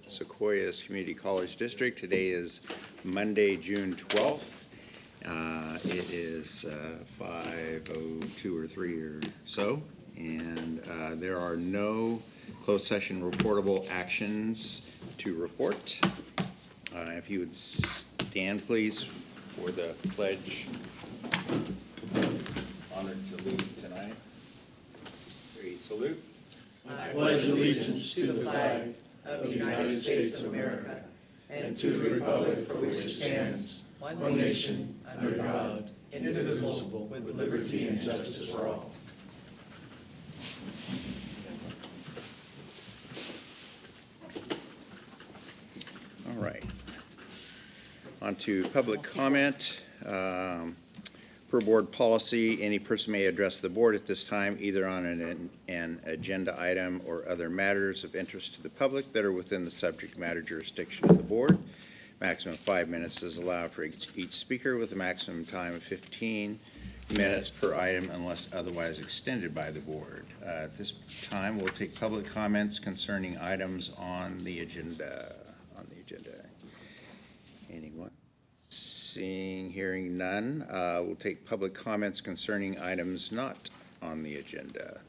Sequoias Community College District. Today is Monday, June 12th. It is 5:02 or 3 or so, and there are no closed session reportable actions to report. If you would stand, please, for the pledge. Honored to lead tonight. We salute. I pledge allegiance to the flag of the United States of America and to the republic for which it stands, one nation, under God, indivisible, with liberty and justice for all. All right. On to public comment. Per board policy, any person may address the board at this time either on an agenda item or other matters of interest to the public that are within the subject matter jurisdiction of the board. Maximum 5 minutes is allowed for each speaker with a maximum time of 15 minutes per item unless otherwise extended by the board. At this time, we'll take public comments concerning items on the agenda. Anyone? Seeing, hearing none, we'll take public comments concerning items not on the agenda.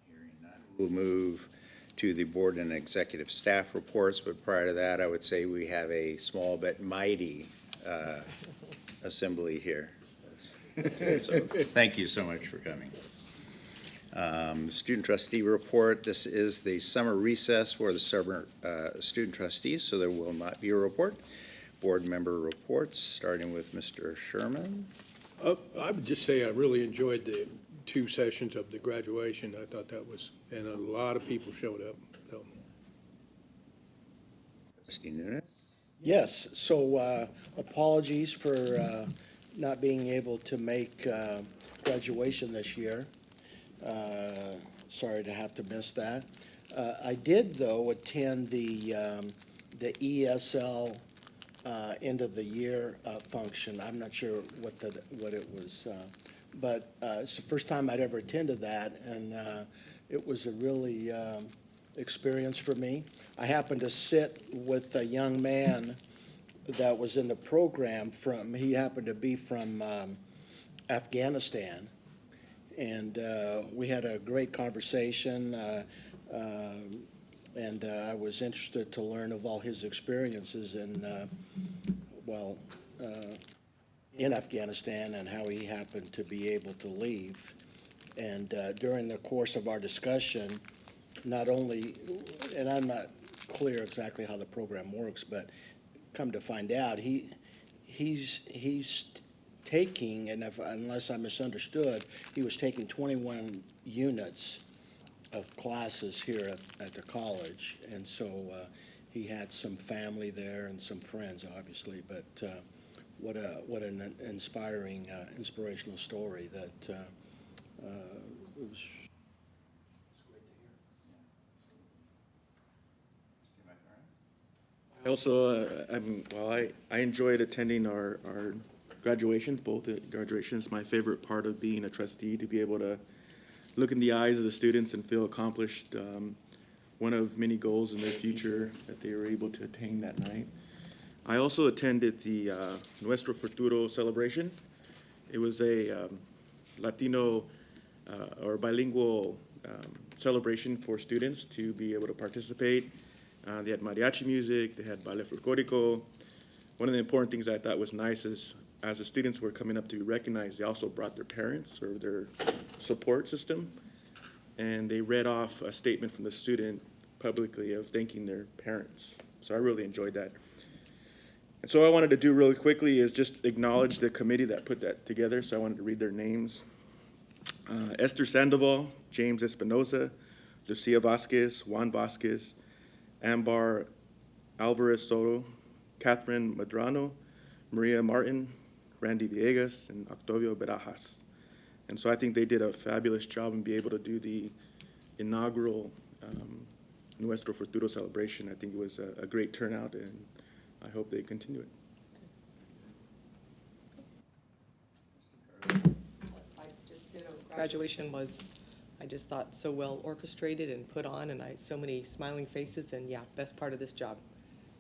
Hearing none, we'll move to the board and executive staff reports, but prior to that, I would say we have a small but mighty assembly here. So, thank you so much for coming. Student trustee report. This is the summer recess for the summer student trustees, so there will not be a report. Board member reports, starting with Mr. Sherman. I would just say I really enjoyed the 2 sessions of the graduation. I thought that was, and a lot of people showed up. So. Trustee Nunes. Yes, so apologies for not being able to make graduation this year. Sorry to have to miss that. I did, though, attend the ESL end of the year function. I'm not sure what it was, but it's the first time I'd ever attended that, and it was a really experience for me. I happened to sit with a young man that was in the program he happened to be from Afghanistan. And we had a great conversation, and I was interested to learn of all his experiences in Afghanistan and how he happened to be able to leave. And during the course of our discussion, not only, and I'm not clear exactly how the program works, but come to find out, he's taking, and unless I misunderstood, he was taking 21 units of classes here at the college, and so he had some family there and some friends, obviously. But what an inspiring, inspirational story that it was. I also, I enjoyed attending our graduations, both graduations. My favorite part of being a trustee, to be able to look in the eyes of the students and feel accomplished, one of many goals in their future that they were able to attain that night. I also attended the Nuestro Futuro celebration. It was a Latino or bilingual celebration for students to be able to participate. They had mariachi music, they had baile folklorico. One of the important things I thought was nice is as the students were coming up to be recognized, they also brought their parents or their support system, and they read off a statement from the student publicly of thanking their parents. So I really enjoyed that. And so what I wanted to do really quickly is just acknowledge the committee that put that together, so I wanted to read their names. Esther Sandoval, James Espinoza, Lucia Vasquez, Juan Vasquez, Ambar Alvarez Soto, Catherine Madrano, Maria Martin, Randy Villegas, and Octavio Barajas. And so I think they did a fabulous job and be able to do the inaugural Nuestro Futuro celebration. I think it was a great turnout, and I hope they continue it. Graduation was, I I just thought so well orchestrated and put on, and so many smiling faces, and yeah, best part of this job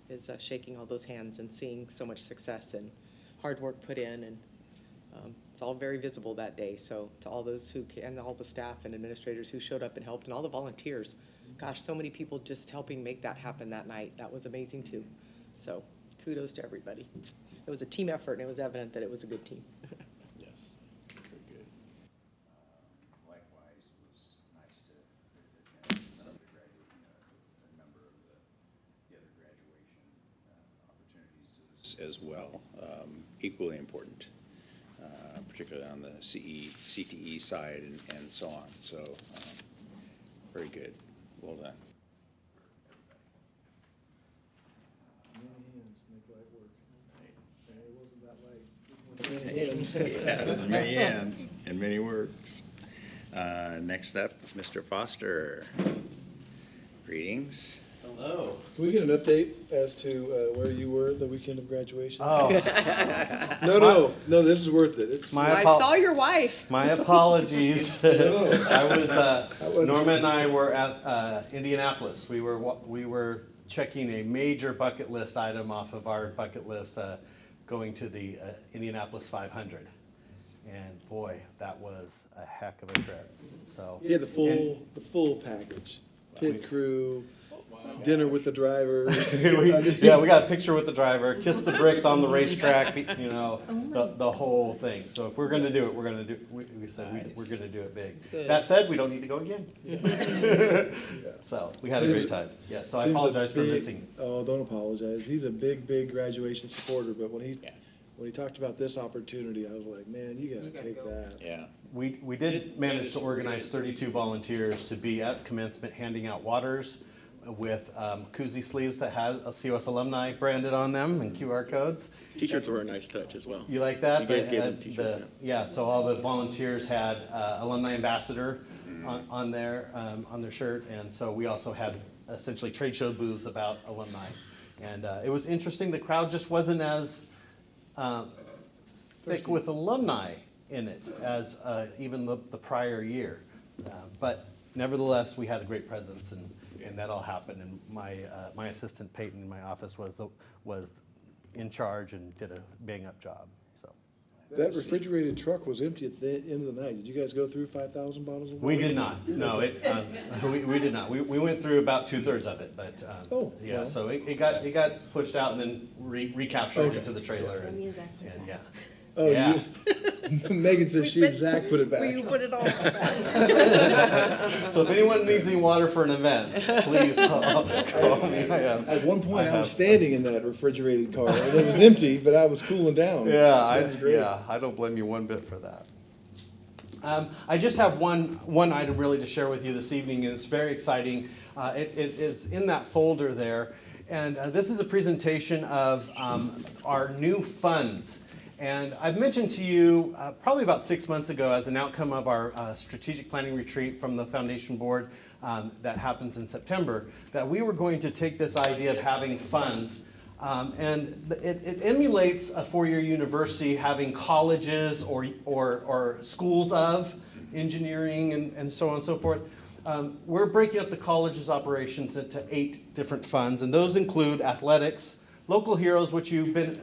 is shaking all those hands and seeing so much success and hard work put in, and it's all very visible that day. So to all those and all the staff and administrators who showed up and helped, and all the volunteers, gosh, so many people just helping make that happen that night. That was amazing too. So kudos to everybody. It was a team effort, and it was evident that it was a good team. Yes. Very good. Likewise, it was nice to attend some of the a number of the other graduation opportunities as well. Equally important, particularly on the CTE side and so on. So very good. Well done. Yeah, there's many ends and many works. Next up, Mr. Foster. Greetings. Hello. Can we get an update as to where you were the weekend of graduation? Oh, No, this is worth it. It's My I apo- saw your wife. my apologies. No. I was, wasn't- Norma and I were at Indianapolis. We were checking a major bucket list item off of our bucket list, going to the Indianapolis 500. And boy, that was a heck of a trip. So You had the full package. Pit crew, dinner with the drivers. Yeah, we got a picture with the driver, kiss the bricks on the racetrack, you know, the whole thing. So if we're gonna do it, we're gonna do, we said we're gonna do it big. Good. That said, we don't need to go again. So we had a great time. Yeah, so I Tim's a apologize for big- missing. Oh, don't apologize. He's a big graduation supporter, but when he talked about this opportunity, I was like, man, you gotta take that. Yeah. We did manage to organize 32 volunteers to be at commencement handing out waters with koozie sleeves that had a COS alumni branded on them and QR codes. T-shirts were a nice touch as well. You like that? You guys gave them The- t-shirts, Yeah, so all the volunteers had alumni ambassador on their shirt, and so we also had essentially trade show booths about alumni. And it was interesting, the crowd just wasn't as thick with alumni in it as even the prior year. But nevertheless, we had a great presence, and that all happened. And my assistant Peyton in my office was in charge and did a bang-up job. So That refrigerated truck was empty at the end of the night. Did you guys go through 5,000 bottles of water? we did not. No, we did not. We went through about 2/3 of it, but Oh, yeah. well. So it got pushed out and then recaptured Okay. into the trailer, and yeah. Oh, Yeah. Megan says she and Zach put it back. We put it all So if anyone needs any water for an event, please call me. At one point, I was standing in that refrigerated car, and it was empty, but I was cooling down. Yeah, It was great. I don't blame you one bit for that. I just have one item really to share with you this evening, and it's very exciting. It is in that folder there, and this is a presentation of our new funds. And I've mentioned to you probably about 6 months ago, as an outcome of our strategic planning retreat from the Foundation Board that happens in September, that we were going to take this idea of having funds, and it emulates a four-year university having colleges or schools of engineering and so on and so forth. We're breaking up the college's operations into 8 different funds, and those include athletics, local heroes, which you've been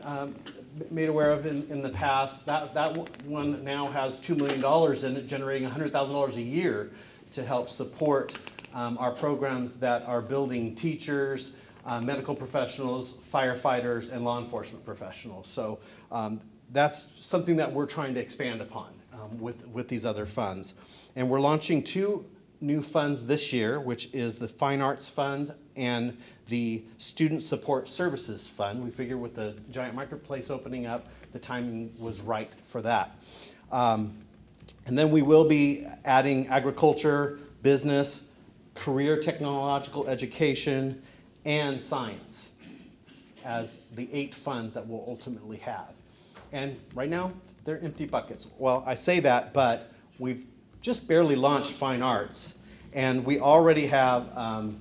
made aware of in the past. That one now has $2 million in it, generating $100,000 a year to help support our programs that are building teachers, medical professionals, firefighters, and law enforcement professionals. So that's something that we're trying to expand upon with these other funds. And we're launching 2 new funds this year, which is the Fine Arts Fund and the Student Support Services Fund. We figured with the giant marketplace opening up, the timing was right for that. And then we will be adding agriculture, business, career technological education, and science as the 8 funds that we'll ultimately have. And right now, they're empty buckets. Well, I say that, but we've just barely launched Fine Arts, and we already have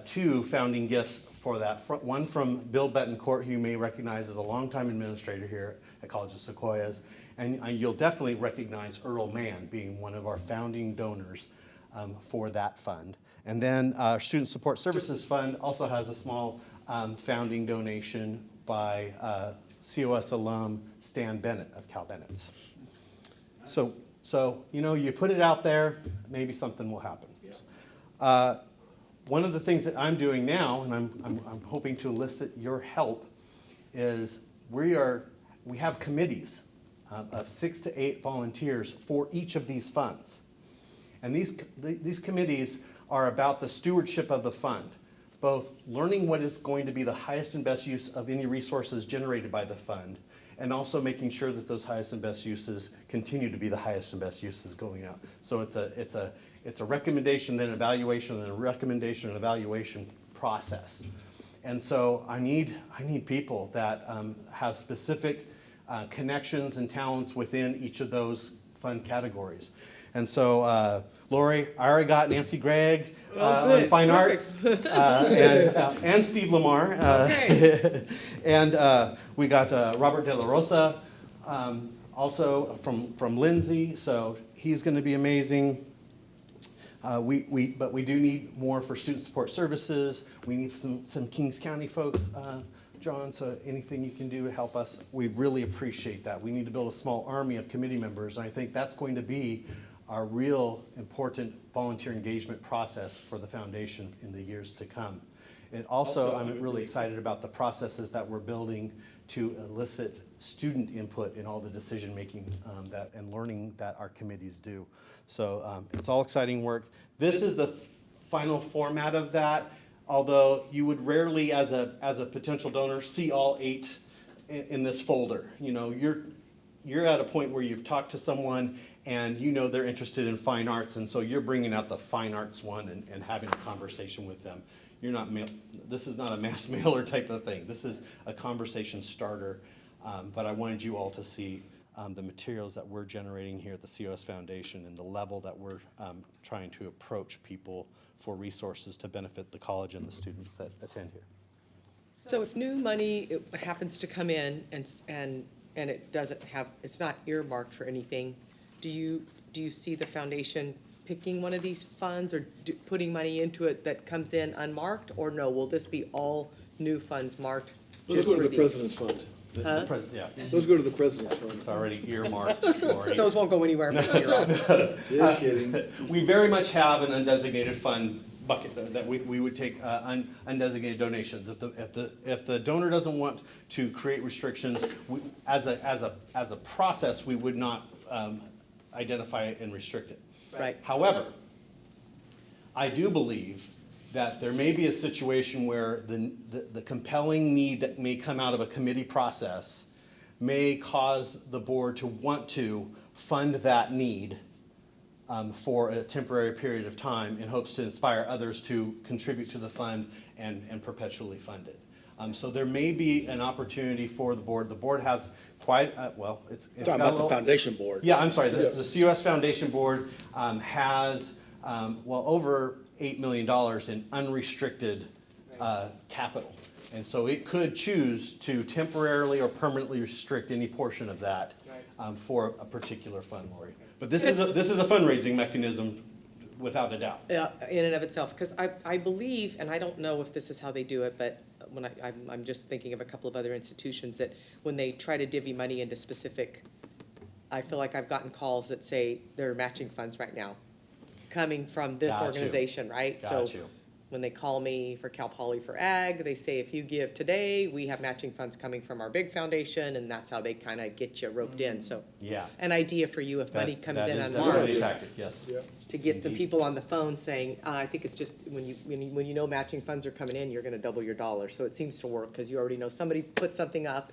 2 founding gifts for that. One from Bill Betancourt, who you may recognize as a longtime administrator here at College of Sequoias, and you'll definitely recognize Earl Mann being one of our founding donors for that fund. And then our Student Support Services Fund also has a small founding donation by COS alum Stan Bennett of Cal Bennett's. So you put it out there, maybe something will happen. One of the things that I'm doing now, and I'm hoping to elicit your help, is we have committees of 6 to 8 volunteers for each of these funds. And these committees are about the stewardship of the fund, both learning what is going to be the highest and best use of any resources generated by the fund, and also making sure that those highest and best uses continue to be the highest and best uses going out. So it's a recommendation, then evaluation, and a recommendation and evaluation process. And so I need people that have specific connections and talents within each of those fund categories. And so, Lori, I already got Nancy Gregg on Fine Arts, and Steve Lamar. And we got Robert De La Rosa, also from Lindsay, so he's going to be amazing. But we do need more for student support services. We need some Kings County folks, John, so anything you can do to help us, we really appreciate that. We need to build a small army of committee members, and I think that's going to be our real important volunteer engagement process for the foundation in the years to come. And also, I'm really excited about the processes that we're building to elicit student input in all the decision-making and learning that our committees do. So it's all exciting work. This is the final format of that, although you would rarely, as a potential donor, see all 8 in this folder. You know, you're at a point where you've talked to someone and you know they're interested in fine arts, and so you're bringing out the fine arts one and having a conversation with them. This is not a mass mailer type of thing. This is a conversation starter, but I wanted you all to see the materials that we're generating here at the COS Foundation and the level that we're trying to approach people for resources to benefit the college and the students that attend here. So if new money happens to come in and it doesn't have, it's not earmarked for anything, do you see the foundation picking one of these funds or putting money into it that comes in unmarked, or no, will this be all new funds marked? Those go to the president's fund. Huh? Yeah, Those go to the president's fund. it's already earmarked, Lori. Those won't go anywhere but your office. Just kidding. We very much have an undesignated fund bucket that we would take undesignated donations. If the donor doesn't want to create restrictions, as a process, we would not identify it and restrict it. Right. However, I do believe that there may be a situation where the compelling need that may come out of a committee process may cause the board to want to fund that need for a temporary period of time in hopes to inspire others to contribute to the fund and perpetually fund it. So there may be an opportunity for the board. The board has quite, it's Talking got a about the little- foundation board. Yeah, I'm sorry, the COS Foundation Board has, over $8 million in unrestricted capital. And so it could choose to temporarily or permanently restrict any portion of that for a particular fund, Lori. But this is a fundraising mechanism without a doubt. Yeah, in and of itself, because I believe, and I don't know if this is how they do it, but when I'm just thinking of a couple of other institutions that when they try to divvy money into specific, I feel like I've gotten calls that say there are matching funds right now coming from this Got you. organization, right? Got So you. when they call me for Cal Poly for Ag, they say if you give today, we have matching funds coming from our big foundation, and that's how they kind of get you roped in. So Yeah. an idea for you if money That- comes that in is on definitely March, a tactic, yes. to get some Indeed. people on the phone saying, I think it's just when you know matching funds are coming in, you're gonna double your dollar. So it seems to work, because you already know somebody put something up,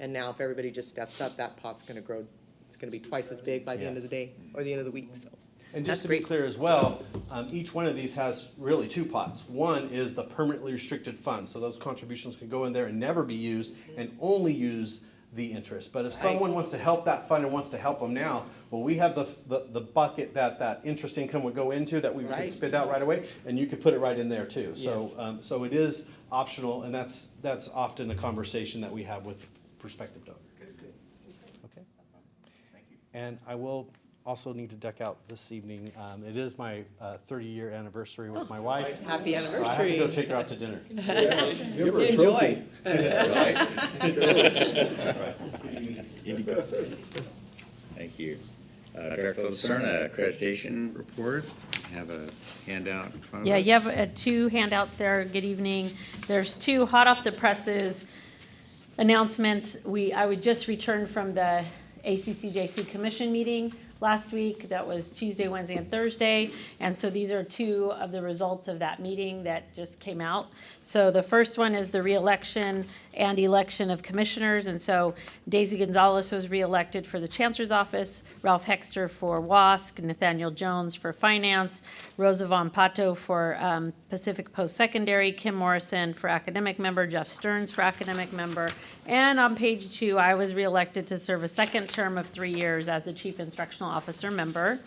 and now if everybody just steps up, that pot's gonna grow. It's gonna be twice as big by the end of the day, or the end of the week, so. And That's just to be great. clear as well, each one of these has really 2 pots. One is the permanently restricted fund, so those contributions can go in there and never be used and only use the interest. But if someone wants to help that fund and wants to help them now, well, we have the bucket that interest income would go into that we could Right. spit out right away, and you could put it right in there too. So, so it is optional, and that's often a conversation that we have with prospective donors. Okay. And I will also need to deck out this evening. It is my 30-year anniversary with my wife. Happy So I have to anniversary. go take her out to dinner. Give her a trophy. Enjoy. Thank you. Director Lucerna, accreditation report. Have a handout in front of us. Yeah, you have two handouts there. Good evening. There's two hot off the presses announcements. I would just return from the ACCJC Commission meeting last week. That was Tuesday, Wednesday, and Thursday. And so these are two of the results of that meeting that just came out. So the first one is the reelection and election of commissioners. And so Daisy Gonzalez was reelected for the Chancellor's Office, Ralph Hexter for WASC, Nathaniel Jones for Finance, Rosa Von Pato for Pacific Post-Secondary, Kim Morrison for Academic Member, Jeff Stearns for Academic Member. And on page 2, I was reelected to serve a second term of 3 years as the Chief Instructional Officer member,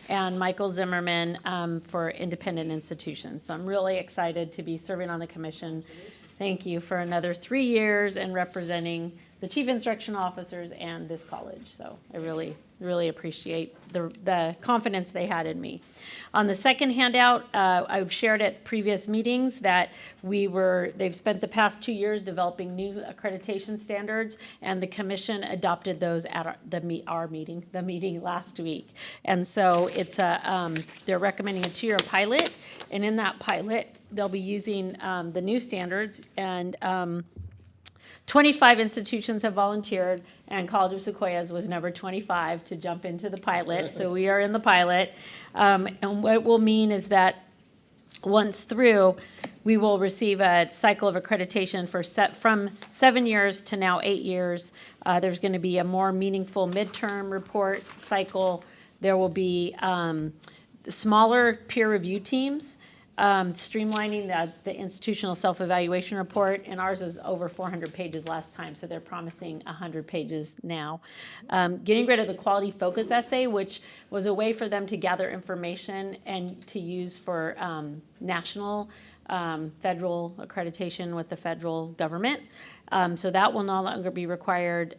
and Michael Zimmerman for Independent Institutions. So I'm really excited to be serving on the commission. Thank you for another 3 years and representing the Chief Instructional Officers and this college. So I really, really appreciate the confidence they had in me. On the second handout, I've shared at previous meetings that they've spent the past 2 years developing new accreditation standards, and the commission adopted those at the meeting last week. And so they're recommending a 2-year pilot, and in that pilot, they'll be using the new standards, and 25 institutions have volunteered, and College of Sequoias was number 25 to jump into the pilot. So we are in the pilot. And what it will mean is that once through, we will receive a cycle of accreditation from 7 years to now 8 years. There's going to be a more meaningful midterm report cycle. There will be smaller peer review teams, streamlining the institutional self-evaluation report, and ours was over 400 pages last time, so they're promising 100 pages now. Getting rid of the quality focus essay, which was a way for them to gather information and to use for national federal accreditation with the federal government. So that will no longer be required.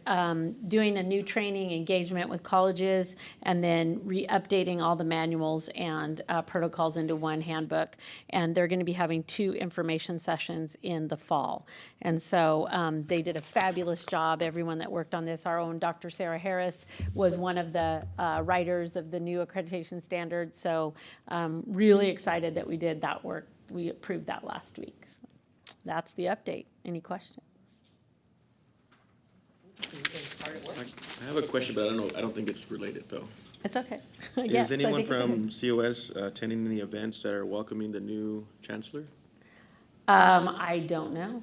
Doing a new training engagement with colleges, and then updating all the manuals and protocols into one handbook. And they're going to be having 2 information sessions in the fall. And so they did a fabulous job. Everyone that worked on this, our own Dr. Sarah Harris was one of the writers of the new accreditation standards. So really excited that we did that work. We approved that last week. That's the update. Any questions? I have a question, but I don't think it's related, though. It's okay. Is Yes, I anyone think it's from COS attending any events that are welcoming the new chancellor? okay. I don't know.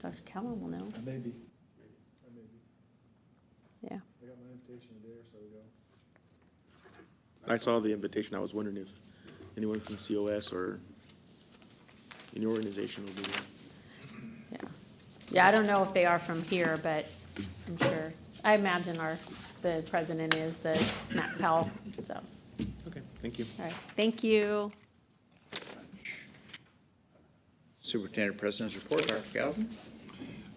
Dr. Callen will know. Maybe. Yeah. I got my invitation today, so we go. I saw the invitation. I was wondering if anyone from COS or in your organization will be there. Yeah. Yeah, I don't know if they are from here, but I'm sure. I imagine the president is Matt Powell. So, Okay, thank you. all right. Thank you. Superintendent President's report, Dr. Galvin.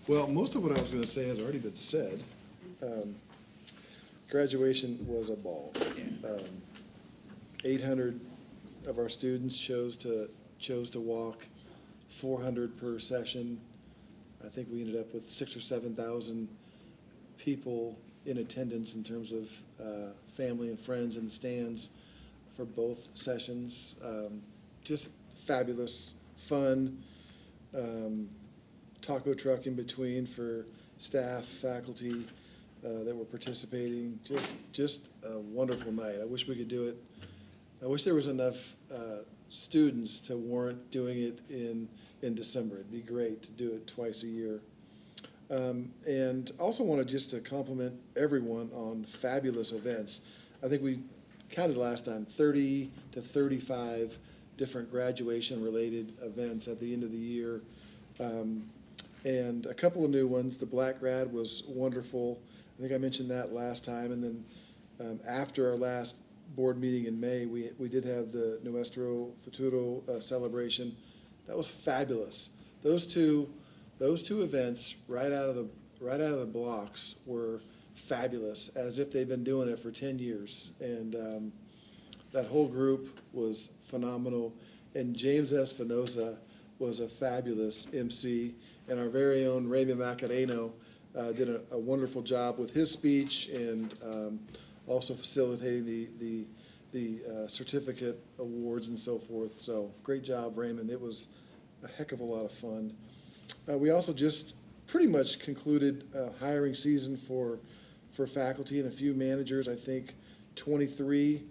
Well, most of what I was going to say has already been said. Graduation was a ball. 800 of our students chose to walk, 400 per session. I think we ended up with 6,000 or 7,000 people in attendance in terms of family and friends in the stands for both sessions. Just fabulous, fun. Taco truck in between for staff, faculty that were participating. Just a wonderful night. I wish we could do it. I wish there was enough students to warrant doing it in December. It'd be great to do it twice a year. And also wanted just to compliment everyone on fabulous events. I think we counted last time 30 to 35 different graduation-related events at the end of the year. And a couple of new ones. The Black Grad was wonderful. I think I mentioned that last time. And then after our last board meeting in May, we did have the Nuestro Futuro celebration. That was fabulous. Those two events right out of the blocks were fabulous, as if they've been doing it for 10 years. And that whole group was phenomenal. And James Espinosa was a fabulous MC. And our very own Raymond Macareno did a wonderful job with his speech and also facilitating the certificate awards and so forth. So great job, Raymond. It was a heck of a lot of fun. We also just pretty much concluded hiring season for faculty and a few managers. I think 23,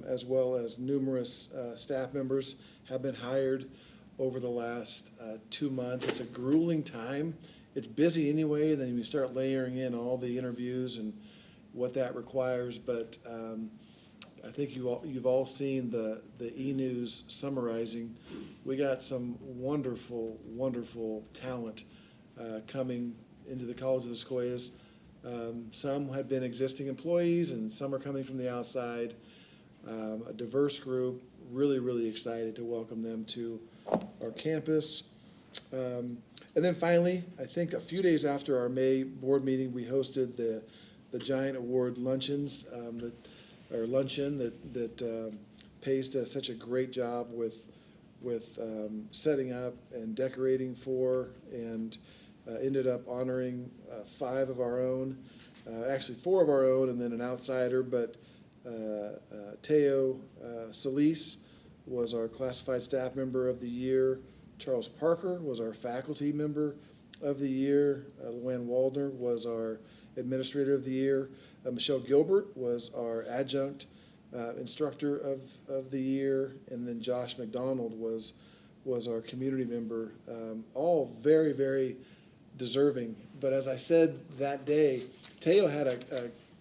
as well as numerous staff members have been hired over the last 2 months. It's a grueling time. It's busy anyway, then you start layering in all the interviews and what that requires. But I think you've all seen the e-news summarizing. We got some wonderful, wonderful talent coming into the College of the Sequoias. Some have been existing employees and some are coming from the outside. A diverse group, really, really excited to welcome them to our campus. And then finally, I think a few days after our May board meeting, we hosted the Giant Award luncheons, luncheon that Pace does such a great job with setting up and decorating for, and ended up honoring 5 of our own, actually 4 of our own, and then an outsider. But Teo Solis was our classified staff member of the year. Charles Parker was our faculty member of the year. Luann Waldner was our administrator of the year. Michelle Gilbert was our adjunct instructor of the year. And then Josh McDonald was our community member. All very, very deserving. But as I said that day, Teo had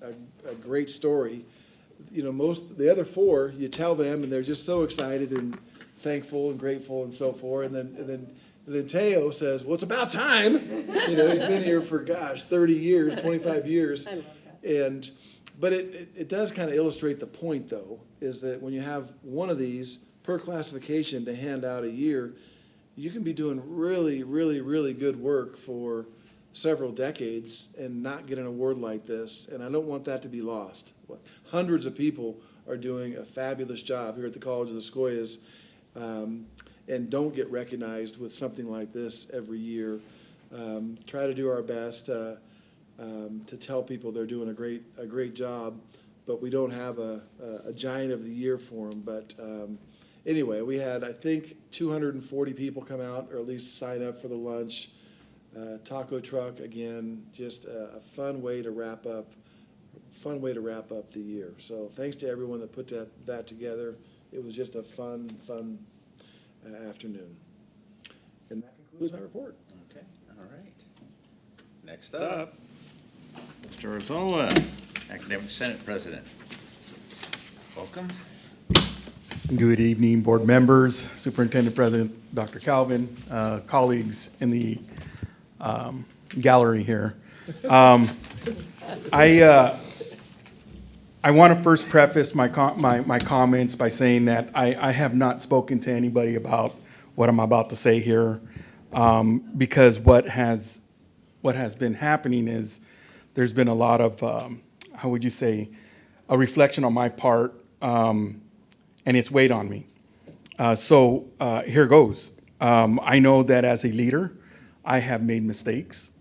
a great story. You know, the other 4, you tell them and they're just so excited and thankful and grateful and so forth. And then Teo says, well, it's about time. You know, he's been here for, 30 years, 25 years. I love that. But it does kind of illustrate the point, though, is that when you have one of these per classification to hand out a year, you can be doing really, really, really good work for several decades and not get an award like this. And I don't want that to be lost. Hundreds of people are doing a fabulous job here at the College of the Sequoias, and don't get recognized with something like this every year. Try to do our best to tell people they're doing a great job, but we don't have a Giant of the Year for them. But anyway, we had, I think, 240 people come out, or at least sign up for the lunch. Taco truck, again, just a fun way to wrap up the year. So thanks to everyone that put that together. It was just a fun afternoon. And that concludes my report. Okay, all right. Next up, Mr. Orzola, Academic Senate President. Welcome. Good evening, board members, Superintendent President Dr. Calvin, colleagues in the gallery here. I want to first preface my comments by saying that I have not spoken to anybody about what I'm about to say here, because what has been happening is there's been a lot of, how would you say, a reflection on my part, and it's weighed on me. So here goes. I know that as a leader, I have made mistakes.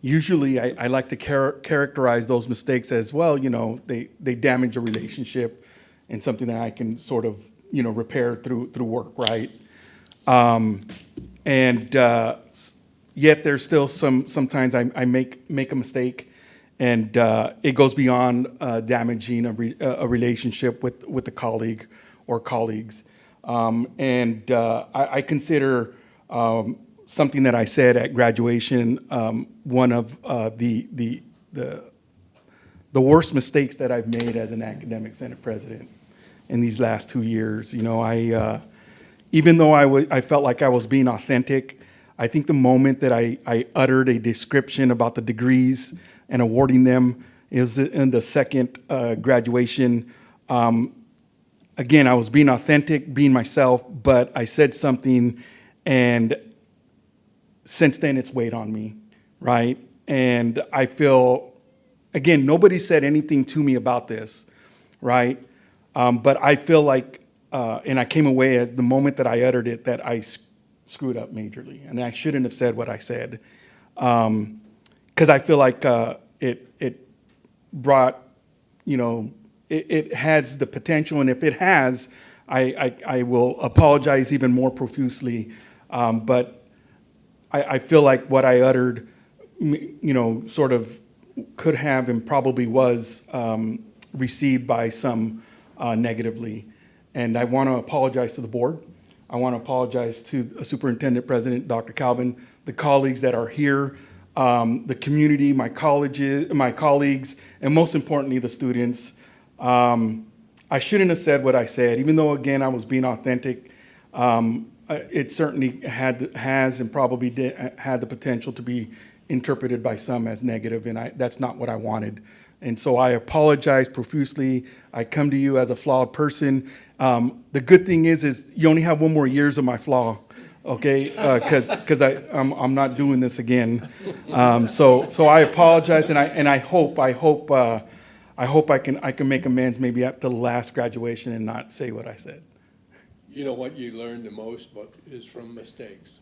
Usually, I like to characterize those mistakes as, well, you know, they damage a relationship and something that I can sort of, you know, repair through work, right? Yet there's still sometimes I make a mistake, and it goes beyond damaging a relationship with a colleague or colleagues. I consider something that I said at graduation, one of the worst mistakes that I've made as an academic senate president in these last 2 years. You know, even though I felt like I was being authentic, I think the moment that I uttered a description about the degrees and awarding them is in the second graduation. Again, I was being authentic, being myself, but I said something, and since then, it's weighed on me, right? And I feel again, nobody said anything to me about this, right? But I feel like, and I came away at the moment that I uttered it, that I screwed up majorly, and I shouldn't have said what I said. Because I feel like it brought, it has the potential, and if it has, I will apologize even more profusely. But I feel like what I uttered, sort of could have and probably was received by some negatively. And I want to apologize to the board. I want to apologize to Superintendent President Dr. Calvin, the colleagues that are here, the community, my colleagues, and most importantly, the students. I shouldn't have said what I said, even though, again, I was being authentic. It certainly has and probably had the potential to be interpreted by some as negative, and that's not what I wanted. And so I apologize profusely. I come to you as a flawed person. The good thing is you only have one more years of my flaw, okay? Because I'm not doing this again. So I apologize, and I hope I can make amends maybe at the last graduation and not say what I said. You know what you learn the most is from mistakes.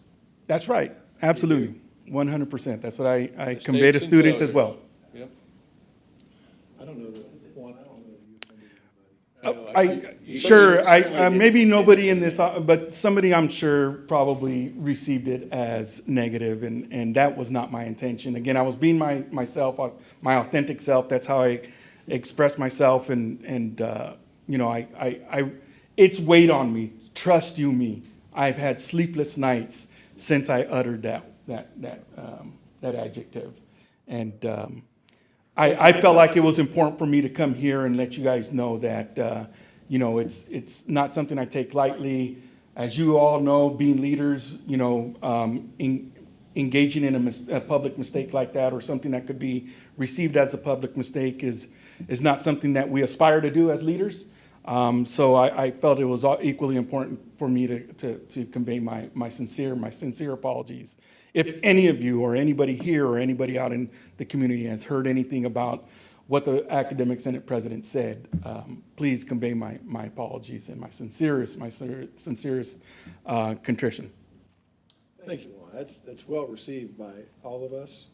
That's right. Absolutely. 100%. That's what I convey to students as well. Yep. I don't know that, Juan, I don't know that you offended anybody. Sure, maybe nobody in this, but somebody I'm sure probably received it as negative, and that was not my intention. Again, I was being myself, my authentic self. That's how I express myself, and it's weighed on me. Trust you me. I've had sleepless nights since I uttered that adjective, and I felt like it was important for me to come here and let you guys know that it's not something I take lightly. As you all know, being leaders, engaging in a public mistake like that, or something that could be received as a public mistake, is not something that we aspire to do as leaders. So I felt it was equally important for me to convey my sincere apologies. If any of you or anybody here or anybody out in the community has heard anything about what the Academic Senate President said, please convey my apologies and my sincerest contrition. Thank you, Juan. That's well received by all of us.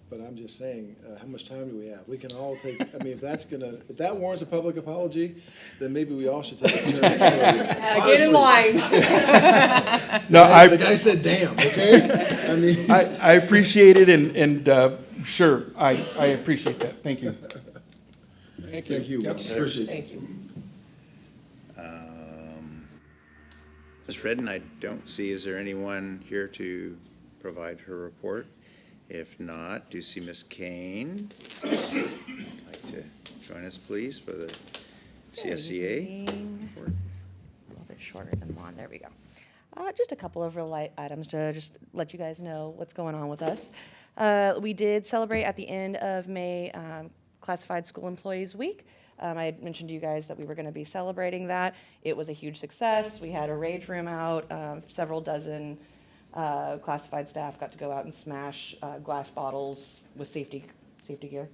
But I'm just saying, how much time do we have? We can all take, if that warrants a public apology, then maybe we all should take a turn. Get in line. No, The guy said, damn, okay? I appreciate it, and sure, I appreciate that. Thank you. Thank you, Juan. Appreciate it. Thank you. Ms. Redden, I don't see, is there anyone here to provide her report? If not, do you see Ms. Kane? Like to join us, please, for the CSEA report? A little bit shorter than Juan. There we go. Just a couple of real light items to just let you guys know what's going on with us. We did celebrate at the end of May Classified School Employees Week. I had mentioned to you guys that we were going to be celebrating that. It was a huge success. We had a rage room out, several dozen classified staff got to go out and smash glass bottles with safety gear.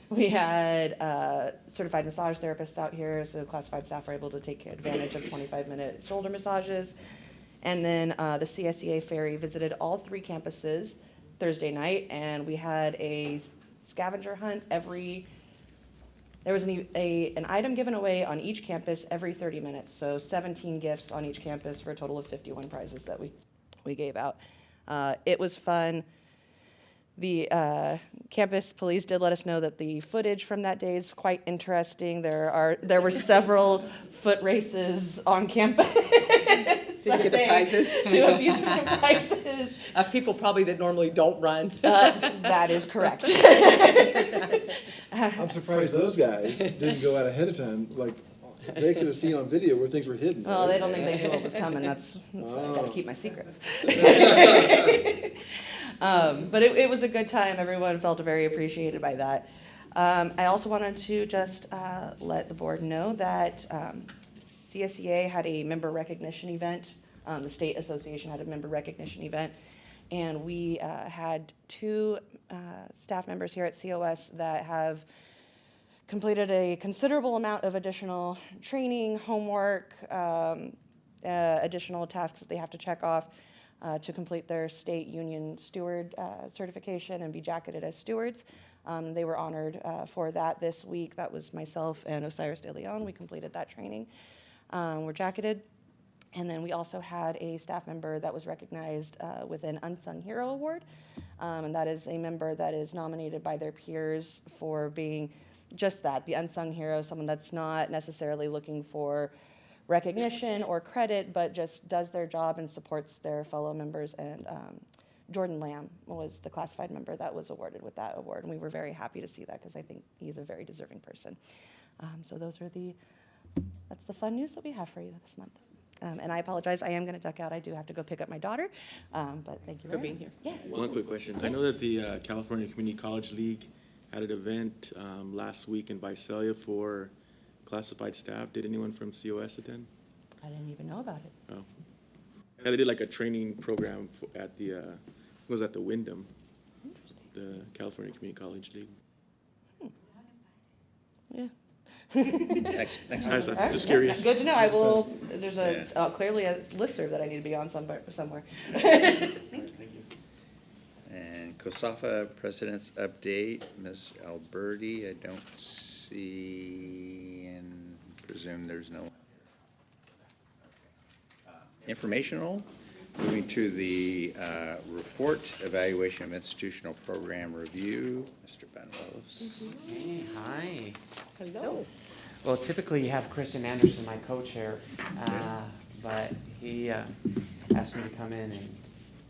We had certified massage therapists out here, so classified staff were able to take advantage of 25-minute shoulder massages. And then the CSEA Ferry visited all 3 campuses Thursday night, and we had a scavenger hunt there was an item given away on each campus every 30 minutes, so 17 gifts on each campus for a total of 51 prizes that we gave out. It was fun. The campus police did let us know that the footage from that day is quite interesting. There were several foot races on campus. Did you get the prizes? To a few different prizes. Of people probably that normally don't run. That is correct. I'm surprised those guys didn't go out ahead of time. Like, they could have seen on video where things were hidden. Well, they don't think they knew what was coming. That's why I gotta keep my secrets. But it was a good time. Everyone felt very appreciated by that. I also wanted to just let the board know that CSEA had a member recognition event. The state association had a member recognition event, and we had 2 staff members here at COS that have completed a considerable amount of additional training, homework, additional tasks that they have to check off to complete their state union steward certification and be jacketed as stewards. They were honored for that this week. That was myself and Osiris De Leon. We completed that training. We're jacketed. And then we also had a staff member that was recognized with an Unsung Hero Award. And that is a member that is nominated by their peers for being just that, the unsung hero, someone that's not necessarily looking for recognition or credit, but just does their job and supports their fellow members. And Jordan Lamb was the classified member that was awarded with that award. And we were very happy to see that because I think he's a very deserving person. So that's the fun news that we have for you this month. And I apologize, I am going to duck out. I do have to go pick up my daughter. But thank you For very being much. here. Yes. One quick question. I know that the California Community College League had an event last week in Visalia for classified staff. Did anyone from COS attend? I didn't even know about it. Oh. Yeah, they did like a training program at the, it was at the Wyndham, the California Community College League. Yeah. Excellent. Just curious. Good to know. I will, there's Yeah. clearly a listserv that I need to be on somewhere. And COSAFA President's Update, Ms. Alberti, I don't see, and presume there's no informational. Moving to the report, Evaluation of Institutional Program Review, Mr. Banuelos. Hey, hi. Hello. Well, typically you have Kristen Anderson, my co-chair, but he asked me to come in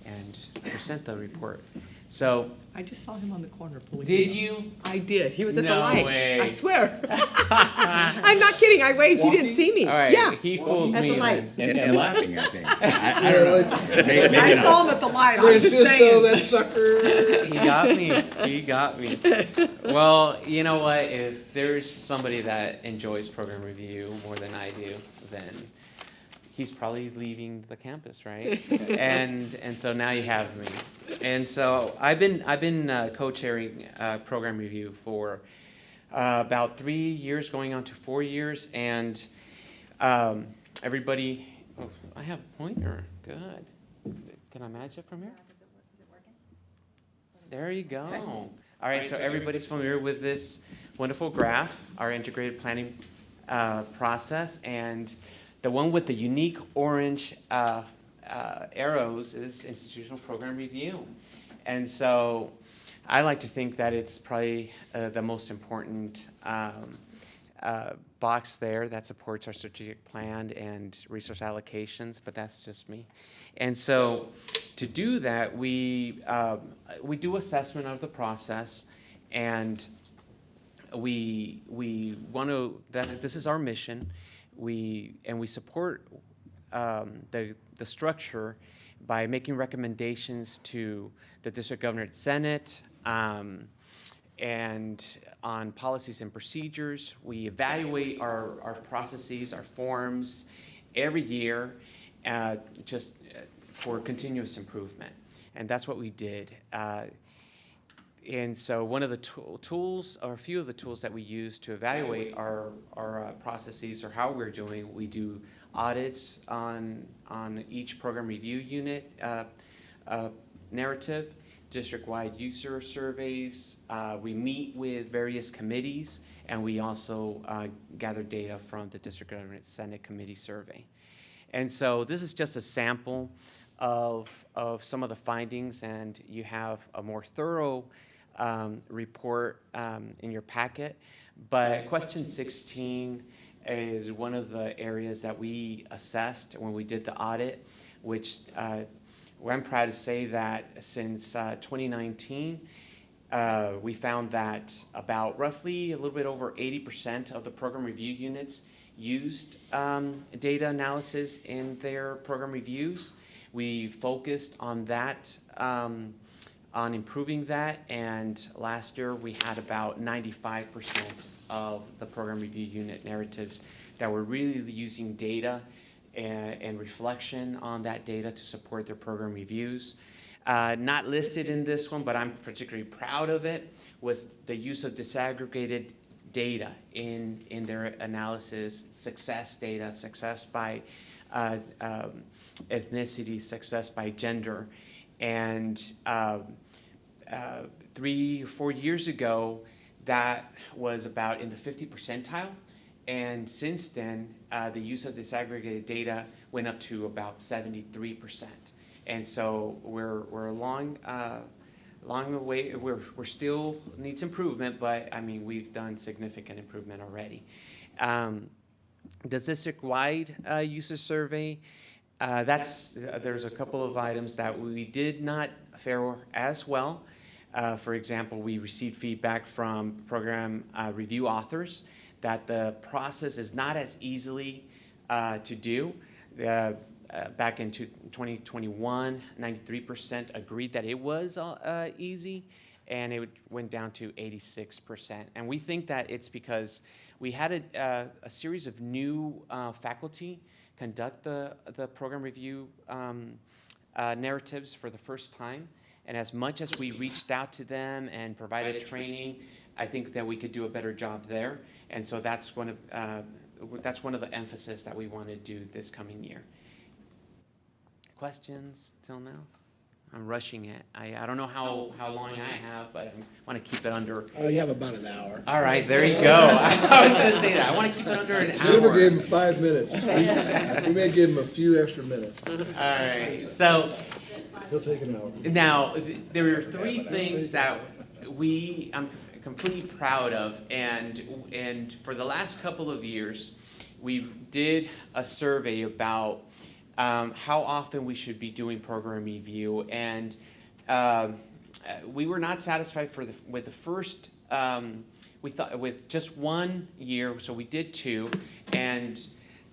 and present the report. So, I just saw him on the corner pulling. did you? I did. He was at the No light. way. I swear. I'm not kidding. I waved. He didn't see me. All right, Yeah. he fooled At me the light. then. And laughing, I think. I don't know. Maybe I not. saw him at the light. I'm just Francisco, saying. that sucker. He got me. He got me. Well, you know what? If there's somebody that enjoys program review more than I do, then he's probably leaving the campus, right? and so now you have me. And so I've been co-chairing program review for about 3 years, going on to 4 years, and everybody. Oh, I have a pointer. Good. Can I manage it from here? There you go. All right, so everybody's familiar with this wonderful graph, our integrated planning process, and the one with the unique orange arrows is institutional program review. And so I like to think that it's probably the most important box there that supports our strategic plan and resource allocations, but that's just me. And so to do that, we do assessment of the process, and we want to, this is our mission. We support the structure by making recommendations to the district governor and senate, and on policies and procedures. We evaluate our processes, our forms every year, just for continuous improvement. And that's what we did. And so one of the tools, or a few of the tools that we use to evaluate our processes or how we're doing, we do audits on each program review unit narrative, district-wide user surveys. We meet with various committees, and we also gather data from the District Government Senate Committee survey. And so this is just a sample of some of the findings, and you have a more thorough report in your packet. But question 16 is one of the areas that we assessed when we did the audit, which where I'm proud to say that since 2019, we found that about roughly a little bit over 80% of the program review units used data analysis in their program reviews. We focused on that, on improving that, and last year we had about 95% of the program review unit narratives that were really using data and reflection on that data to support their program reviews. Not listed in this one, but I'm particularly proud of it, was the use of disaggregated data in their analysis, success data, success by ethnicity, success by gender. And 3 or 4 years ago, that was about in the 50 percentile. And since then, the use of disaggregated data went up to about 73%. And so we're a long way. We're still needs improvement, but I mean we've done significant improvement already. The district-wide user survey. There's a couple of items that we did not fare as well. For example, we received feedback from program review authors that the process is not as easily to do. Back in 2021, 93% agreed that it was easy, and it went down to 86%. And we think that it's because we had a series of new faculty conduct the program review narratives for the first time. And as much as we reached out to them and provided training, I think that we could do a better job there. And so that's one of the emphasis that we want to do this coming year. Questions till now? I'm rushing it. I don't know how long I have, but I want to keep it under. Oh, you have about an hour. All right, there you go. I was going to say that. I want to keep it under an hour. Jennifer gave him 5 minutes. We may give him a few extra minutes. All right, so He'll take an hour. now there are 3 things that I'm completely proud of, and for the last couple of years, we did a survey about how often we should be doing program review, and we were not satisfied with the first. We thought with just 1 year, so we did 2, and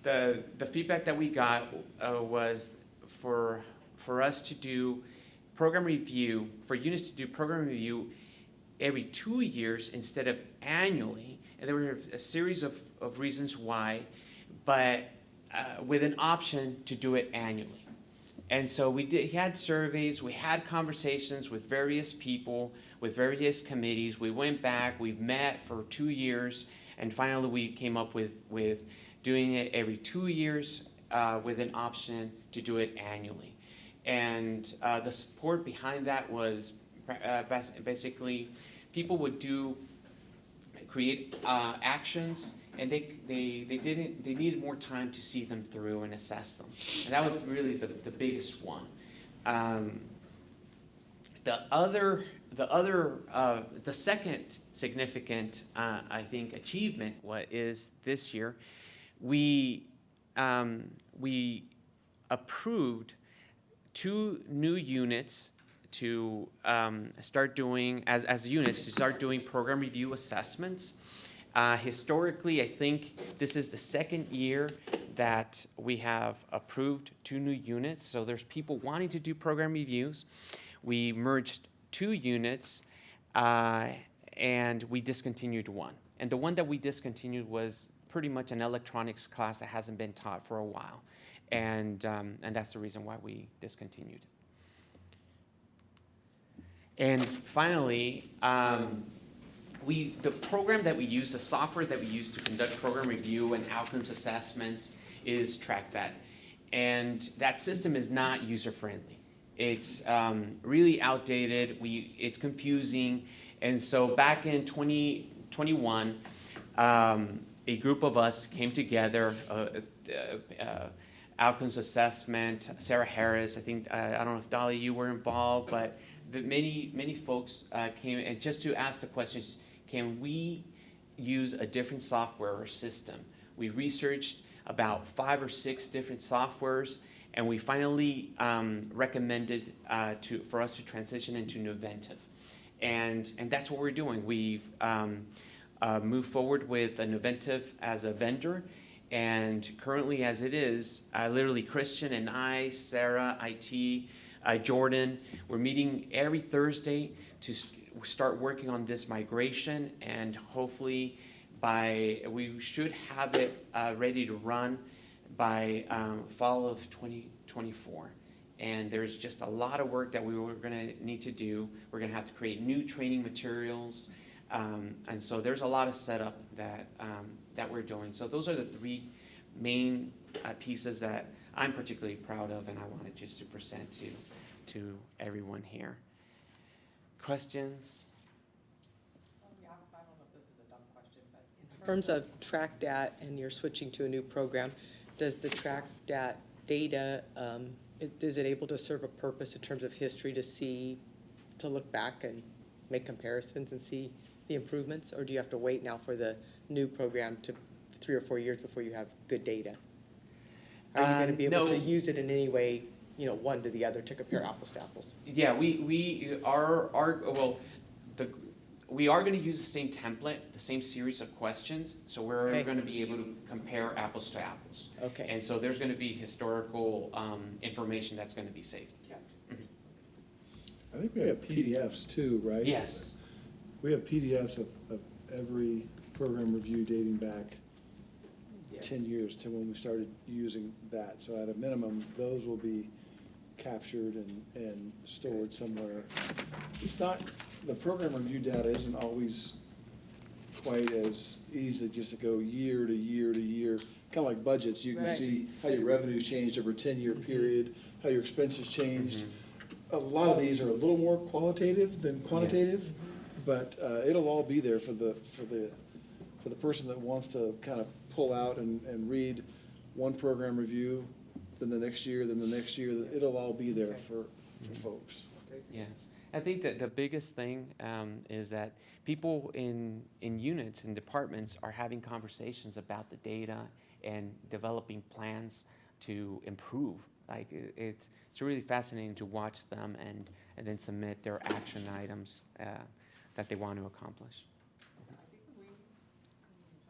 the feedback that we got was for us to do program review, for units to do program review every 2 years instead of annually, and there were a series of reasons why, but with an option to do it annually. And so we had surveys, we had conversations with various people, with various committees. We went back, we met for 2 years, and finally we came up with doing it every 2 years with an option to do it annually. And the support behind that was basically people would create actions, and they needed more time to see them through and assess them. And that was really the biggest one. The second significant, I think, achievement is this year, we approved 2 new units to start doing, as units, to start doing program review assessments. Historically, I think this is the second year that we have approved 2 new units. So there's people wanting to do program reviews. We merged 2 units, and we discontinued 1. And the one that we discontinued was pretty much an electronics class that hasn't been taught for a while. And that's the reason why we discontinued. And finally, the program that we use, the software that we use to conduct program review and outcomes assessments is TrackThat. And that system is not user-friendly. It's really outdated. It's confusing. And so back in 2021, a group of us came together, outcomes assessment, Sarah Harris, I think, I don't know if Dolly, you were involved, but many folks came and just to ask the questions, can we use a different software or system? We researched about 5 or 6 different softwares, and we finally recommended for us to transition into Nuventiv. And that's what we're doing. We've moved forward with Nuventiv as a vendor, and currently as it is, literally Christian and I, Sarah, IT, Jordan, we're meeting every Thursday to start working on this migration, and hopefully we should have it ready to run by fall of 2024. And there's just a lot of work that we were gonna need to do. We're gonna have to create new training materials. And so there's a lot of setup that we're doing. So those are the three main pieces that I'm particularly proud of, and I wanted just to present to everyone here. Questions? I don't know if this is a dumb question, but in terms of TrackDat and you're switching to a new program, does the TrackDat data, is it able to serve a purpose in terms of history to look back and make comparisons and see the improvements? Or do you have to wait now for the new program to 3 or 4 years before you have good data? Are you going to be able to No. use it in any way, one to the other to compare apples to apples? Yeah, we are going to use the same template, the same series of questions, so we're Okay. going to be able to compare apples to apples. Okay. And so there's going to be historical information that's going to be saved. I think we have PDFs too, right? Yes. We have PDFs of every program review dating back 10 years to when we started using that. So at a minimum, those will be captured and stored somewhere. It's not, the program review data isn't always quite as easy just to go year to year to year. Kind of like budgets, you can Right. see how your revenues changed over a 10-year period, how your expenses changed. A lot of these are a little more qualitative than quantitative, but it'll all be there for the person that wants to kind of pull out and read one program review, then the next year, then the next year. It'll all be there for folks. Yes. I think that the biggest thing is that people in units and departments are having conversations about the data and developing plans to improve. Like it's really fascinating to watch them and then submit their action items that they want to accomplish. I think John,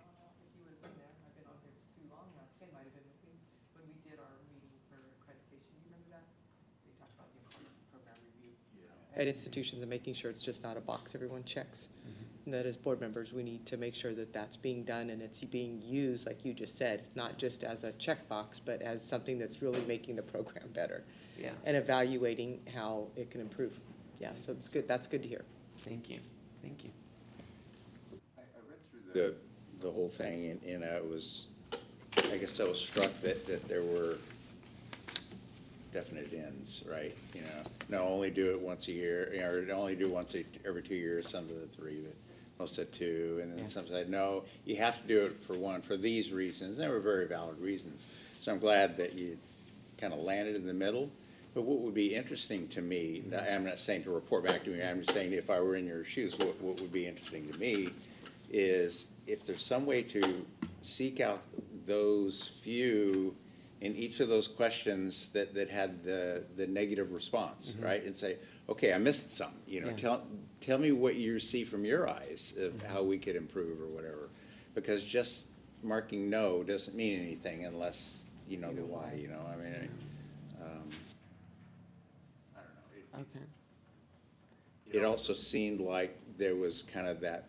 I don't think you would have been there. I've been on here too long now. Ken might have been with me when we did our meeting for accreditation. Do you remember that? We talked about the importance of program review at institutions and making sure it's just not a box everyone checks. And that as board members, we need to make sure that that's being done and it's being used, like you just said, not just as a checkbox, but as something that's really making the program better. Yes. And evaluating how it can improve. Yeah, so it's good. That's good to hear. Thank you. Thank you. The whole thing, and I guess I was struck that there were definite ends, right? Not only do it once a year, or only do once every 2 years, some said 3, but most said 2, and then some said, no, you have to do it for these reasons. They were very valid reasons. So I'm glad that you kind of landed in the middle. But what would be interesting to me, I'm not saying to report back to me, I'm just saying if I were in your shoes, what would be interesting to me is if there's some way to seek out those few in each of those questions that had the negative response, right? And say, okay, I missed some, tell me what you see from your eyes of how we could improve or whatever. Because just marking no doesn't mean anything unless you know the why, I mean, I don't know. Okay. It also seemed like there was kind of that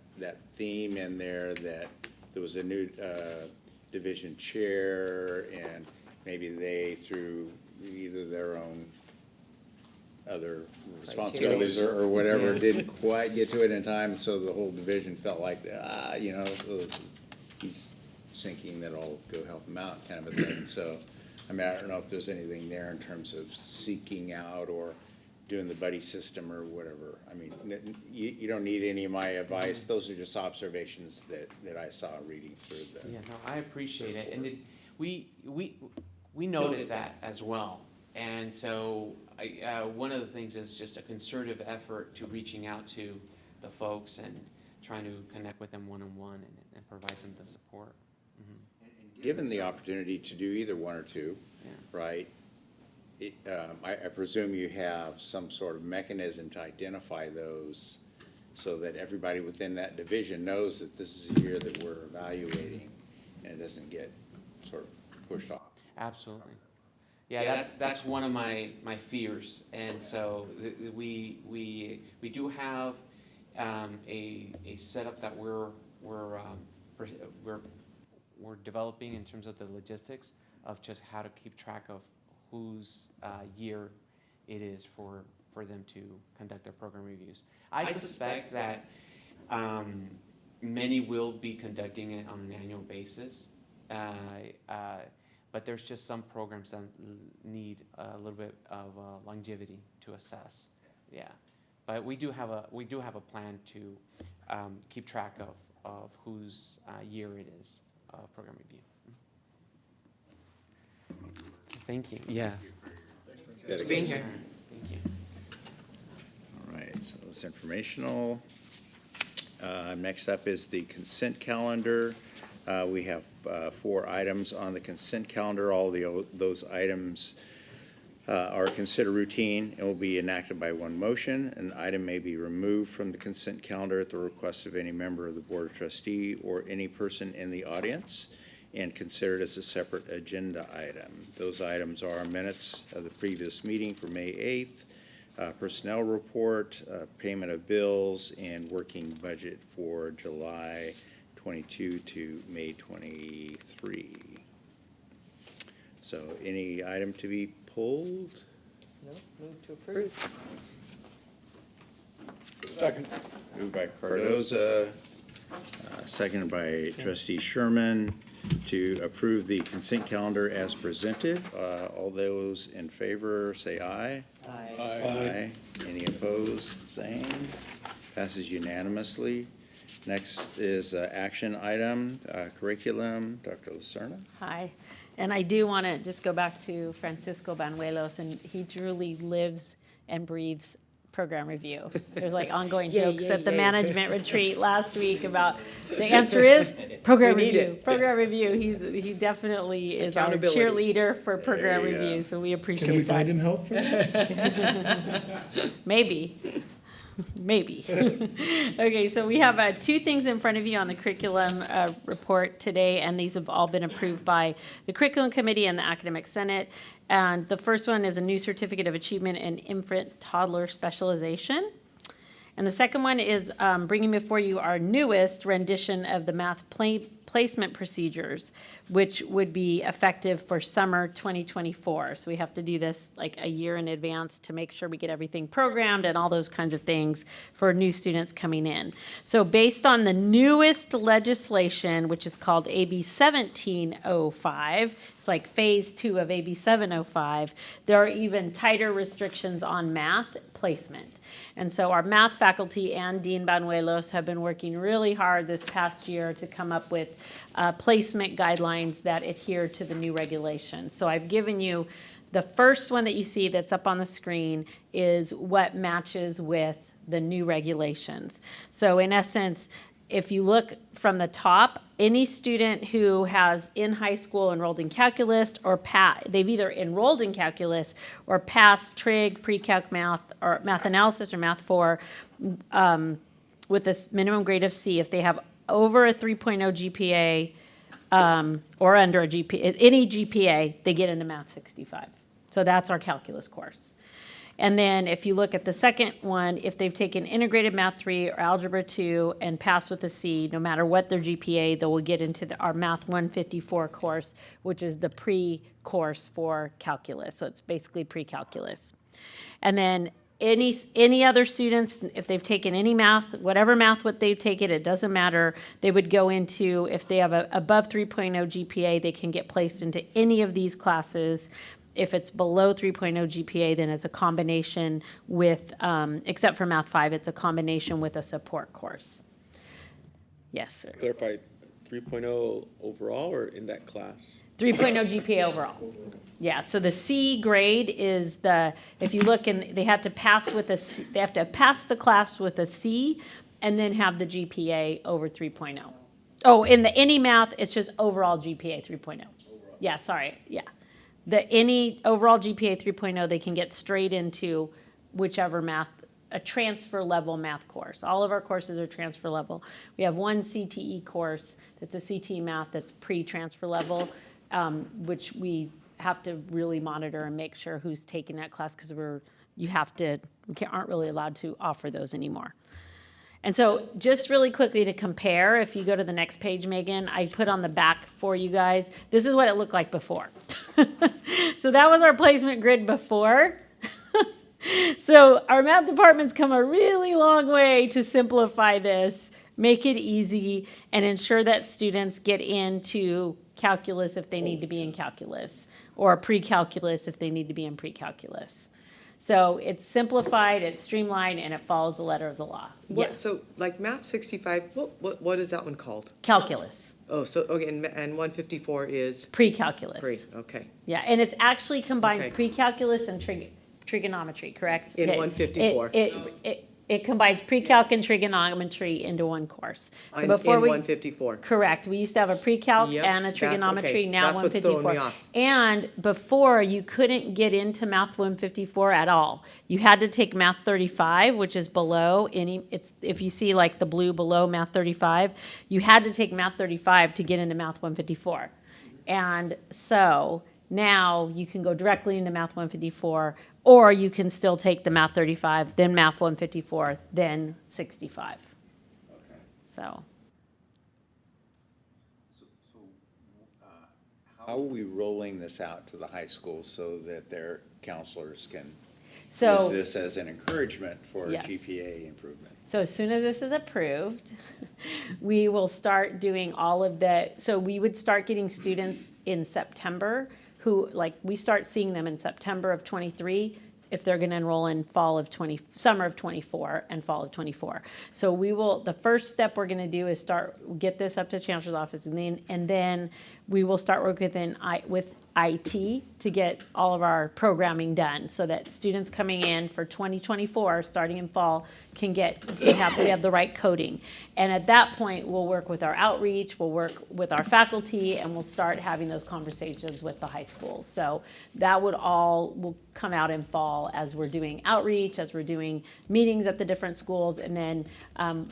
theme in there that there was a new division chair, and maybe they, through either their own other responsibilities or whatever, didn't quite get to it in time, so the whole division felt like, he's sinking, that I'll go help him out kind of a thing. So, I mean, I don't know if there's anything there in terms of seeking out or doing the buddy system or whatever. I mean, you don't need any of my advice. Those are just observations that I saw reading through the. Yeah, no, I appreciate it, and we noted that as well. And so, one of the things is just a concerted effort to reaching out to the folks and trying to connect with them one-on-one and provide them the support. Given the opportunity to do either one or two, right? I presume you have some sort of mechanism to identify those so that everybody within that division knows that this is a year that we're evaluating and it doesn't get sort of pushed off. Absolutely. Yeah, that's one of my fears. And so we do have a setup that we're developing in terms of the logistics of just how to keep track of whose year it is for them to conduct their program reviews. I suspect that many will be conducting it on an annual basis, but there's just some programs that need a little bit of longevity to assess. Yeah, but we do have a plan to keep track of whose year it is of program review. Thank you. Yes. Thanks for being here. Thank you. All right, so it's informational. Next up is the consent calendar. We have 4 items on the consent calendar. All those items are considered routine and will be enacted by one motion. An item may be removed from the consent calendar at the request of any member of the Board of Trustee or any person in the audience and considered as a separate agenda item. Those items are minutes of the previous meeting for May 8th, personnel report, payment of bills, and working budget for July 22 to May 23. So any item to be pulled? No, move to approve. Second. Moved by Cardoza, seconded by Trustee Sherman to approve the consent calendar as presented. All those in favor say aye. Aye. Aye. Any opposed, same. Passes unanimously. Next is action item, curriculum. Dr. Lucerna. Hi. And I do want to just go back to Francisco Banuelos, and he truly lives and breathes program review. There's like ongoing jokes at the management retreat last week about, the answer is program We need review. it. Program review. He definitely is our Accountability. cheerleader for program There you go. review, so we appreciate Can we that. find him help for that? Maybe. Maybe. Okay, so we have 2 things in front of you on the curriculum report today, and these have all been approved by the Curriculum Committee and the Academic Senate. And the first one is a new Certificate of Achievement in Infant Toddler Specialization. And the second one is bringing before you our newest rendition of the math placement procedures, which would be effective for summer 2024. So we have to do this like a year in advance to make sure we get everything programmed and all those kinds of things for new students coming in. So based on the newest legislation, which is called AB 1705, it's like phase 2 of AB 705, there are even tighter restrictions on math placement. And so our math faculty and Dean Banuelos have been working really hard this past year to come up with placement guidelines that adhere to the new regulations. So I've given you the first one that you see that's up on the screen is what matches with the new regulations. So in essence, if you look from the top, any student who has in high school enrolled in calculus or they've either enrolled in calculus or passed trig, pre-calc math, or math analysis or math 4 with a minimum grade of C, if they have over a 3.0 GPA or under a GPA, any GPA, they get into Math 65. So that's our calculus course. And then if you look at the second one, if they've taken integrated math 3 or algebra 2 and passed with a C, no matter what their GPA, they will get into our Math 154 course, which is the pre-course for calculus. So it's basically pre-calculus. And then any other students, if they've taken any math, whatever math what they've taken, it doesn't matter. They would go into, if they have a above 3.0 GPA, they can get placed into any of these classes. If it's below 3.0 GPA, then it's a combination with, except for Math 5, it's a combination with a support course. Yes, sir. Clarify, 3.0 overall or in that class? 3.0 GPA overall. Yeah, so the C grade is if you look, and they have to pass with a C, they have to pass the class with a C and then have the GPA over 3.0. Oh, in the any math, it's just overall GPA 3.0. Yeah, sorry, yeah. Any overall GPA 3.0, they can get straight into whichever math, a transfer level math course. All of our courses are transfer level. We have one CTE course that's a CTE math that's pre-transfer level, which we have to really monitor and make sure who's taking that class because we aren't really allowed to offer those anymore. And so just really quickly to compare, if you go to the next page, Megan, I put on the back for you guys. This is what it looked like before. So that was our placement grid before. So our math department's come a really long way to simplify this, make it easy, and ensure that students get into calculus if they need to be in calculus, or pre-calculus if they need to be in pre-calculus. So it's simplified, it's streamlined, and it follows the letter of the law. What, Yes, so like Math 65, what is that one called? calculus, Oh, so, okay, and 154 is pre-calculus. pre, okay. Yeah, and it actually combines Okay. pre-calculus and trigonometry, correct? In It- 154. It combines pre-calc and trigonometry into one course. So In before we 154. Correct. We used to have a pre-calc Yep, and a that's okay. trigonometry, now That's what's throwing 154. me off. And before, you couldn't get into Math 154 at all. You had to take Math 35, which is below any, if you see like the blue below Math 35, you had to take Math 35 to get into Math 154. And so now you can go directly into Math 154, or you can still take the Math 35, then Math 154, then 65. So. How are we rolling this out to the high schools so that their counselors can So- use this as an encouragement for Yes. GPA improvement? So as soon as this is approved, we will start doing all of the, so we would start getting students in September who, like, we start seeing them in September of '23 if they're going to enroll in summer of '24 and fall of '24. So we will, the first step we're going to do is get this up to Chancellor's office, and then we will start working with IT to get all of our programming done so that students coming in for 2024, starting in fall, we have the right coding. And at that point, we'll work with our outreach, we'll work with our faculty, and we'll start having those conversations with the high schools. So that will come out in fall as we're doing outreach, as we're doing meetings at the different schools, and then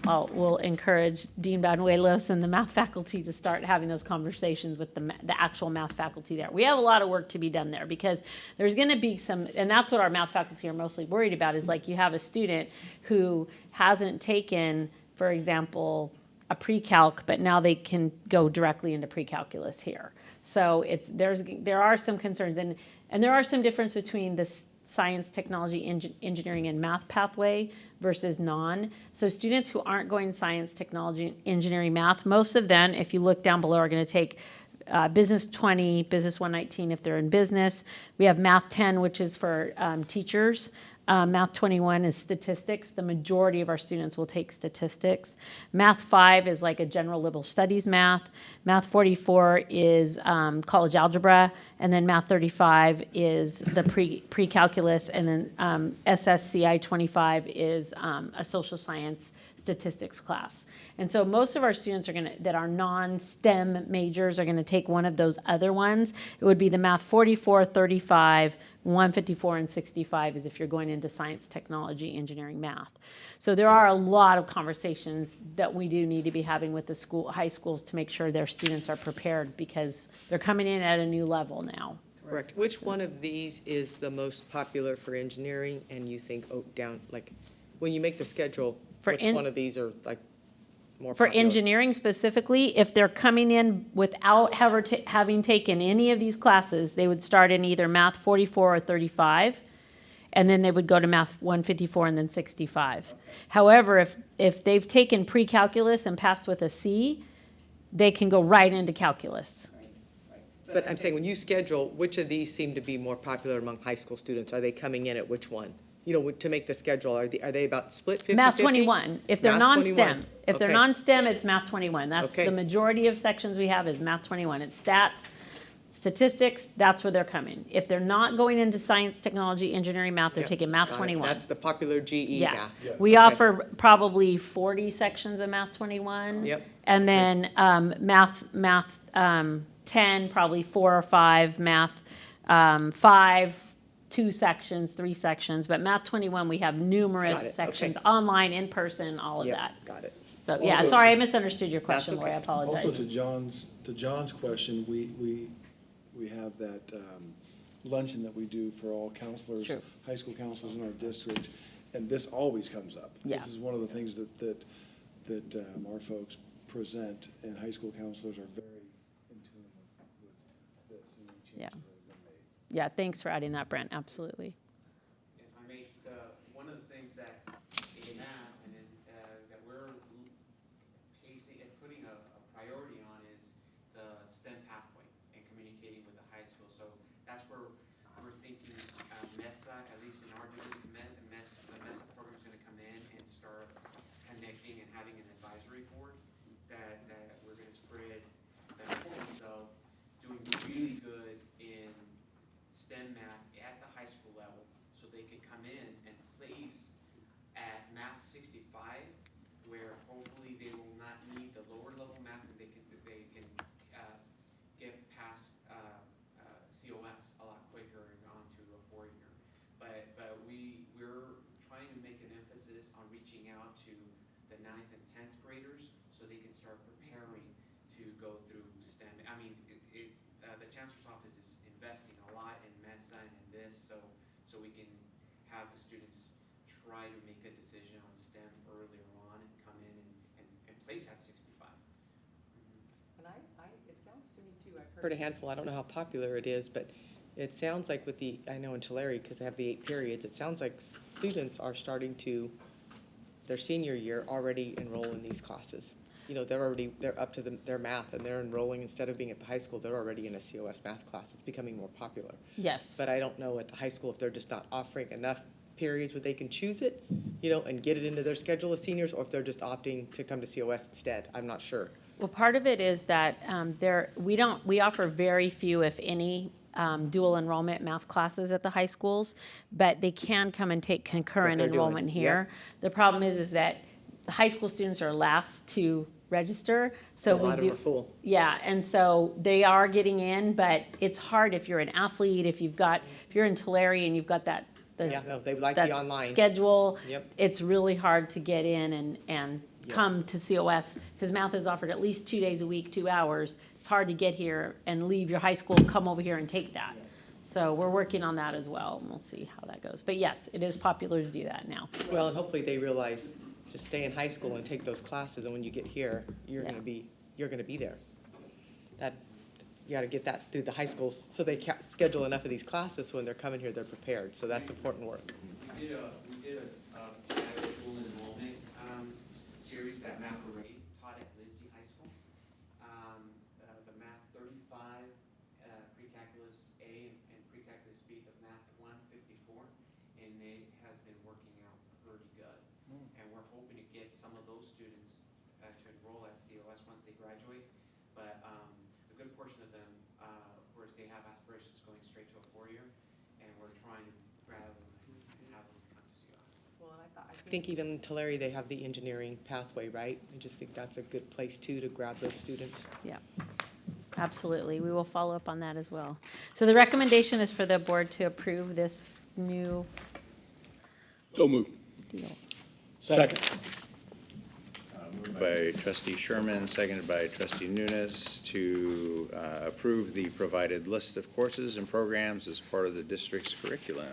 we'll encourage Dean Banuelos and the math faculty to start having those conversations with the actual math faculty there. We have a lot of work to be done there because there's going to be some, and that's what our math faculty are mostly worried about, is like you have a student who hasn't taken, for example, a pre-calc, but now they can go directly into pre-calculus here. So there are some concerns, and there are some difference between the science, technology, engineering, and math pathway versus non. So students who aren't going science, technology, engineering, math, most of them, if you look down below, are going to take Business 20, Business 119 if they're in business. We have Math 10, which is for teachers. Math 21 is statistics. The majority of our students will take statistics. Math 5 is like a general liberal studies math. Math 44 is college algebra. And then Math 35 is the pre-calculus. And then SSCI 25 is a social science statistics class. And so most of our students that are non-STEM majors are going to take one of those other ones. It would be the Math 44, 35, 154, and 65 is if you're going into science, technology, engineering, math. So there are a lot of conversations that we do need to be having with the high schools to make sure their students are prepared because they're coming in at a new level now. Correct. Which one of these is the most popular for engineering, and you think, when you make the schedule, which one of these are like more For popular? engineering specifically, if they're coming in without having taken any of these classes, they would start in either Math 44 or 35, and then they would go to Math 154 and then 65. However, if they've taken pre-calculus and passed with a C, they can go right into calculus. But I'm saying, when you schedule, which of these seem to be more popular among high school students? Are they coming in at which one? To make the schedule, are they about split 50-50? Math 21, if they're Math non-STEM. 21. If they're Okay. non-STEM, it's Math 21. That's Okay. the majority of sections we have is Math 21. It's stats, statistics, that's where they're coming. If they're not going into science, technology, engineering, math, they're Yep, taking Math got it. 21. That's the popular GE Yeah. math. We offer probably 40 sections of Math 21. Yep. And then Math 10, probably 4 or 5, Math 5, 2 sections, 3 sections. But Math 21, we have Got numerous it, sections, okay. online, in person, all of Yep, that. got it. So, yeah, Also- sorry, I misunderstood your question, That's Lori, I okay. apologize. Also to John's question, we have that luncheon that we do for all counselors, True. high school counselors in our district, and this always comes up. Yeah. This is one of the things that our folks present, and high school counselors are very in tune with this and the Yeah. changes that have been made. Yeah, thanks for adding that, Brent, absolutely. If I may, at least in our district, the MESA program is gonna come in and start connecting and having an advisory board that we're gonna spread the importance of doing really good in STEM math at the high school level, so they can come in and place at Math 65, where hopefully they will not need the lower level math, and they can get past COS a lot quicker and onto a 4-year. But we're trying to make an emphasis on reaching out to the 9th and 10th graders so they can start preparing to go through STEM. I mean, the chancellor's office is investing a lot in MESA and in this, so we can have the students try to make a decision on STEM earlier on and come in and place at 65. And it sounds to me too, I've heard a handful, I don't know how popular it is, but it sounds like with I know in Tulare, because they have the 8 periods, it sounds like students are starting to, their senior year, already enroll in these classes. You know, they're up to their math, and they're enrolling, instead of being at the high school, they're already in a COS math class. It's becoming more popular. Yes. But I don't know at the high school if they're just not offering enough periods where they can choose it, you know, and get it into their schedule as seniors, or if they're just opting to come to COS instead. I'm not sure. Well, part of it is that we offer very few, if any, dual enrollment math classes at the high schools, but they can come and take concurrent they're doing, enrollment here. The problem is that the high school students are last to register, so A lot of them are full. Yeah, and so they are getting in, but it's hard if you're an athlete, if you're in Tulare and you've got that. Yeah, no, they like that the online. schedule. Yep. It's really hard to get in and come to COS, because math is offered at least 2 days a week, 2 hours. It's hard to get here and leave your high school, come over here and take that. So we're working on that as well, and we'll see how that goes. But yes, it is popular to do that now. Well, and hopefully they realize to stay in high school and take those classes, and when you get here, you're Yeah. gonna be there. That, you gotta get that through the high schools, so they schedule enough of these classes, so when they're coming here, they're prepared. So that's important work. We did a dual enrollment series that Matt Ray taught at Lindsay High School. The Math 35, pre-calculus A and pre-calculus B, the Math 154, and it has been working out pretty good. And we're hoping to get some of those students to enroll at COS once they graduate. But a good portion of them, of course, they have aspirations going straight to a 4-year, and we're trying to grab them and have them come to COS. Well, and I think even in Tulare, they have the engineering pathway, right? I just think that's a good place too, to grab those students. Yeah, absolutely. We will follow up on that as well. So the recommendation is for the board to approve this new So moved. deal. Second. Moved by trustee Sherman, seconded by trustee Nunes to approve the provided list of courses and programs as part of the district's curriculum.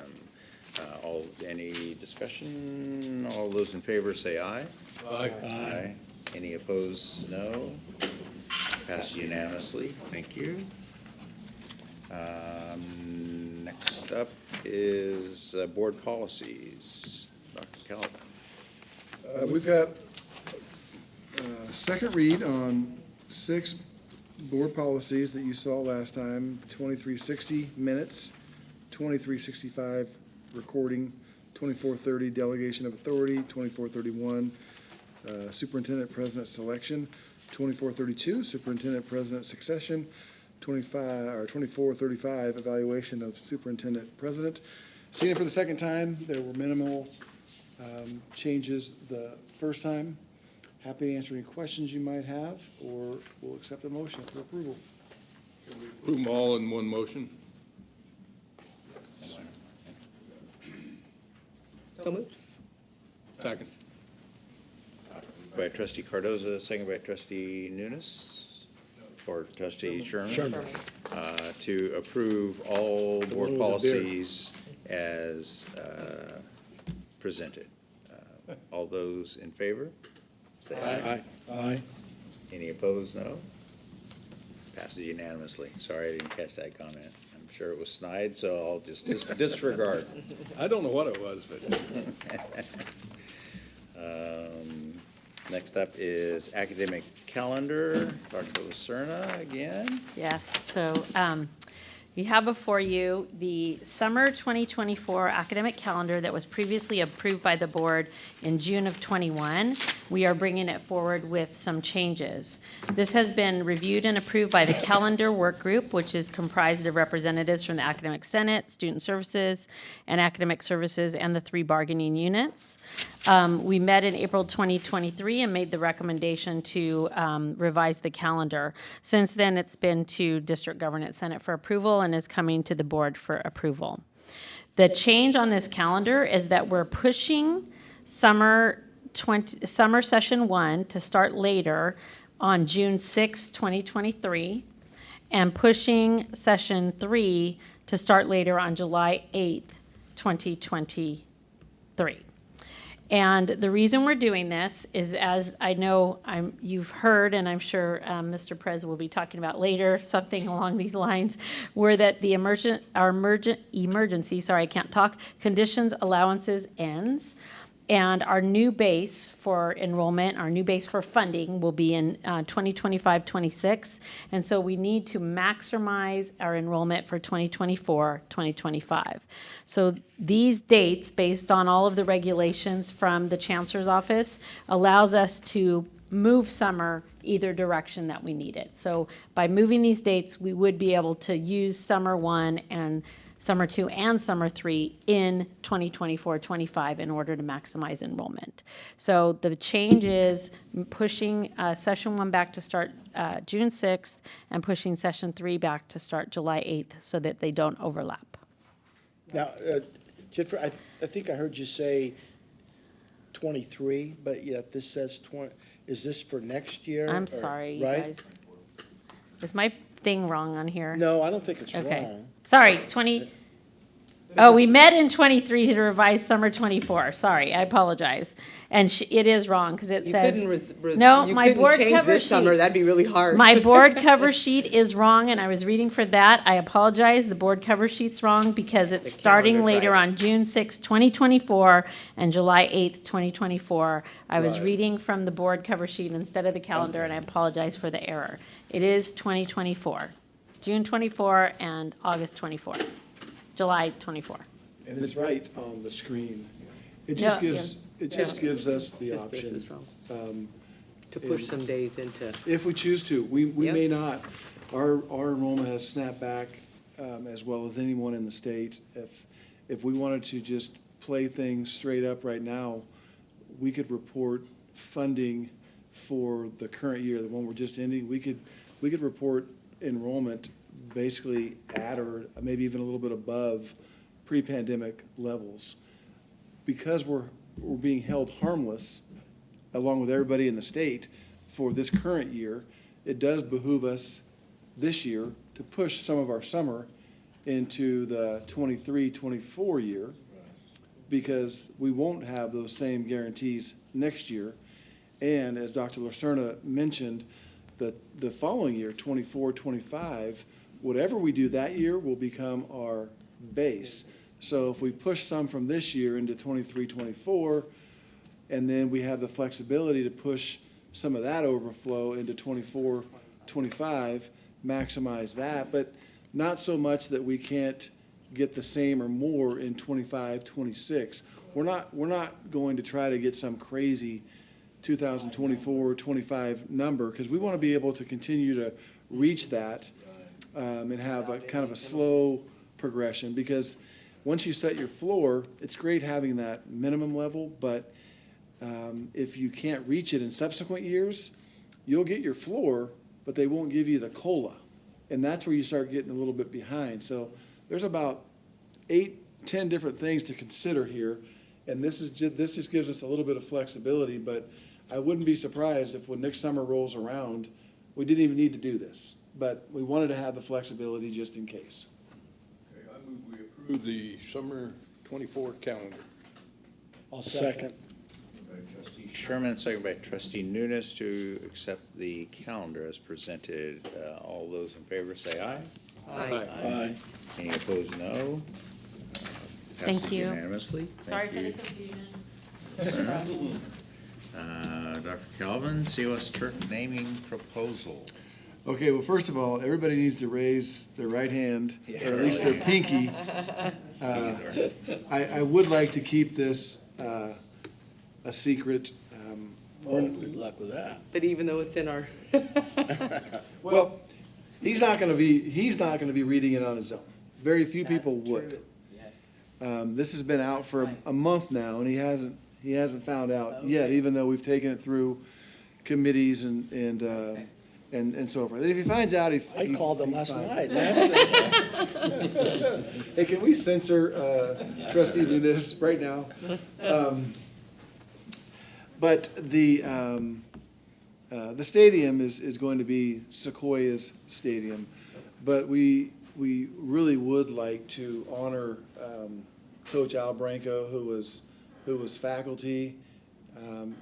Any discussion? All those in favor say aye. Aye. Any opposed, no. Passed unanimously. Thank you. Next up is board policies. Dr. Kellogg. We've got second read on 6 board policies that you saw last time: 2360 minutes, 2365 recording, 2430 delegation of authority, 2431 superintendent president selection, 2432 superintendent president succession, 2435 evaluation of superintendent president. Seeing it for the second time, there were minimal changes the first time. Happy to answer any questions you might have, or we'll accept the motion for approval. Approve them all in one motion. So moved. Second. By trustee Cardoza, second by trustee Nunes, or trustee Sherman. Sherman. To approve all The board one with the beard. policies as presented. All those in favor? Say aye. Aye. Any opposed? No. Passes unanimously. Sorry, I didn't catch that comment. I'm sure it was snide, so I'll just disregard. I don't know what it was, but Next up is academic calendar. Dr. Lacerna again. Yes, so You have before you the summer 2024 academic calendar that was previously approved by the board in June of '21. We are bringing it forward with some changes. This has been reviewed and approved by the calendar work group, which is comprised of representatives from the Academic Senate, Student Services, and Academic Services, and the 3 bargaining units. We met in April 2023 and made the recommendation to revise the calendar. Since then, it's been to District Governance Senate for approval and is coming to the board for approval. The change on this calendar is that we're pushing summer session 1 to start later on June 6, 2023, and pushing session 3 to start later on July 8th, 2023. And the reason we're doing this is, as I know you've heard, and I'm sure Mr. Perez will be talking about later, something along these lines, were that the emergency, conditions allowances ends. And our new base for enrollment, our new base for funding will be in 2025-26. And so we need to maximize our enrollment for 2024-2025. So these dates, based on all of the regulations from the Chancellor's Office, allows us to move summer either direction that we need it. So by moving these dates, we would be able to use summer 1 and summer 2 and summer 3 in 2024-25 in order to maximize enrollment. So the change is pushing session 1 back to start June 6th and pushing session 3 back to start July 8th so that they don't overlap. Now, Jennifer, I think I heard you say 23, but yet this says 20. Is this for next year? I'm sorry, you right? guys. Is my thing wrong on here? No, I don't think it's Okay. wrong. Sorry, 20. Oh, we met in 23 to revise summer 24. Sorry, I apologize. And it is wrong because it You says. couldn't No, you my couldn't board change cover this summer, sheet. that'd be really hard. My board cover sheet is wrong, and I was reading for that. I apologize. The board cover sheet's wrong because it's starting calendar's later right. on June 6, 2024, and July 8th, 2024. I was Right. reading from the board cover sheet instead of the calendar, and I apologize for the error. It is 2024, June 24 and August 24, July 24. And it's right on the screen. It Yeah, just gives, yeah. it just Yeah. gives us the Just this option. is wrong. um, To push and- some days into, If we choose to, we Yep. may not. Our enrollment has snapped back as well as anyone in the state. If we wanted to just play things straight up right now, we could report funding for the current year, the one we're just ending. We could report enrollment basically at or maybe even a little bit above pre-pandemic levels. Because we're being held harmless, along with everybody in the state, for this current year, it does behoove us this year to push some of our summer into the 23-24 year, because we won't have those same guarantees next year. And as Dr. Lacerna mentioned, the following year, 24-25, whatever we do that year will become our base. So if we push some from this year into 23-24, and then we have the flexibility to push some of that overflow into 24-25, maximize that, but not so much that we can't get the same or more in 25-26. We're not going to try to get some crazy 2024-25 number, because we want to be able to continue to reach that and have a kind of a slow progression, because once you set your floor, it's great having that minimum level, but if you can't reach it in subsequent years, you'll get your floor, but they won't give you the COLA. And that's where you start getting a little bit behind. So there's about 8-10 different things to consider here. And this just gives us a little bit of flexibility, but I wouldn't be surprised if when next summer rolls around, we didn't even need to do this. But we wanted to have the flexibility just in case. Okay, I move we approve the summer 24 calendar. I'll second. Trustee Sherman, second by Trustee Nunes to accept the calendar as presented. All those in favor say aye. Aye. Aye. Any opposed, no. Thank Passes you. unanimously. Sorry Thank for the you. confusion. Dr. Calvin, COS turf naming proposal. Okay, well, first of all, everybody needs to raise their right hand, or at least their pinky. I would like to keep this a secret. Well, good luck with that. But even though it's in our, Well, he's not gonna be reading it on his own. Very few people would. This has been out for a month now, and he hasn't found out yet, even though we've taken it through committees and so forth. And if he finds out, I called him last night and asked him. Hey, can we censor trustee Nunes right now? But the stadium is going to be Sequoia's stadium, but we really would like to honor Coach Al Branco, who was faculty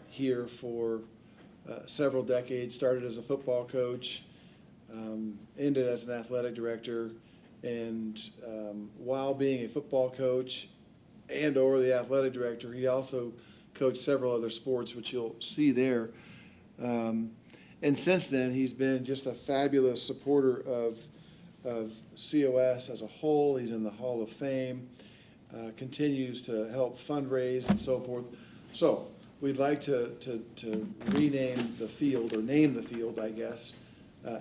here for several decades. Started as a football coach, ended as an athletic director, and while being a football coach and/or the athletic director, he also coached several other sports, which you'll see there. And since then, he's been just a fabulous supporter of COS as a whole. He's in the Hall of Fame, continues to help fundraise and so forth. So we'd like to rename the field, or name the field, I guess,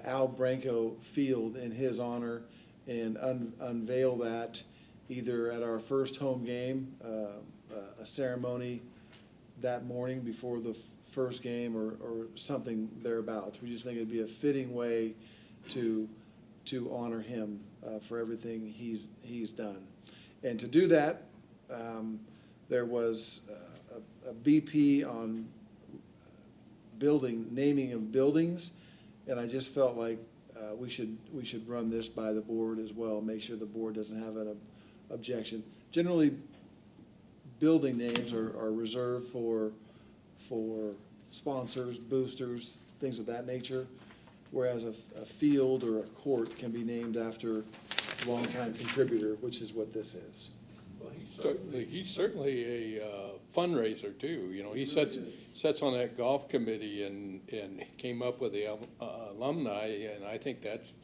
Al Branco Field in his honor, and unveil that either at our first home game, a ceremony that morning before the first game, or something thereabouts. We just think it'd be a fitting way to honor him for everything he's done. And to do that, there was a BP on naming of buildings, and I just felt like we should run this by the board as well, make sure the board doesn't have an objection. Generally, building names are reserved for sponsors, boosters, things of that nature, whereas a field or a court can be named after a longtime contributor, which is what this is. Well, he's certainly a fundraiser too. You know, he sits on that golf committee and came up with the alumni, and I think that's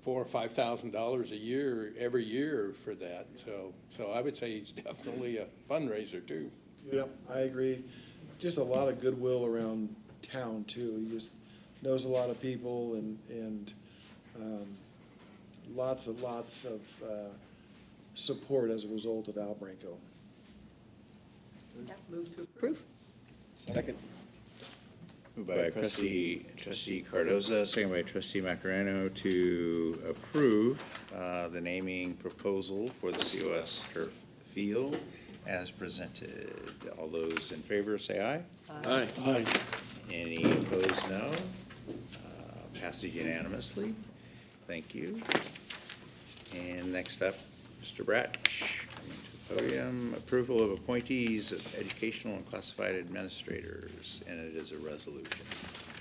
$4,000 or $5,000 a year every year for that. So I would say he's definitely a fundraiser too. Yep, I agree. Just a lot of goodwill around town too. He just knows a lot of people, and lots of support as a result of Al Branco. move to approve. Second. Moved by trustee Cardoza, second by trustee Macareno to approve the naming proposal for the COS turf field as presented. All those in favor say aye. Aye. Aye. Any opposed, no. Passes unanimously. Thank you. And next up, Mr. Bratch, coming to the podium. Approval of appointees of educational and classified administrators, and it is a resolution.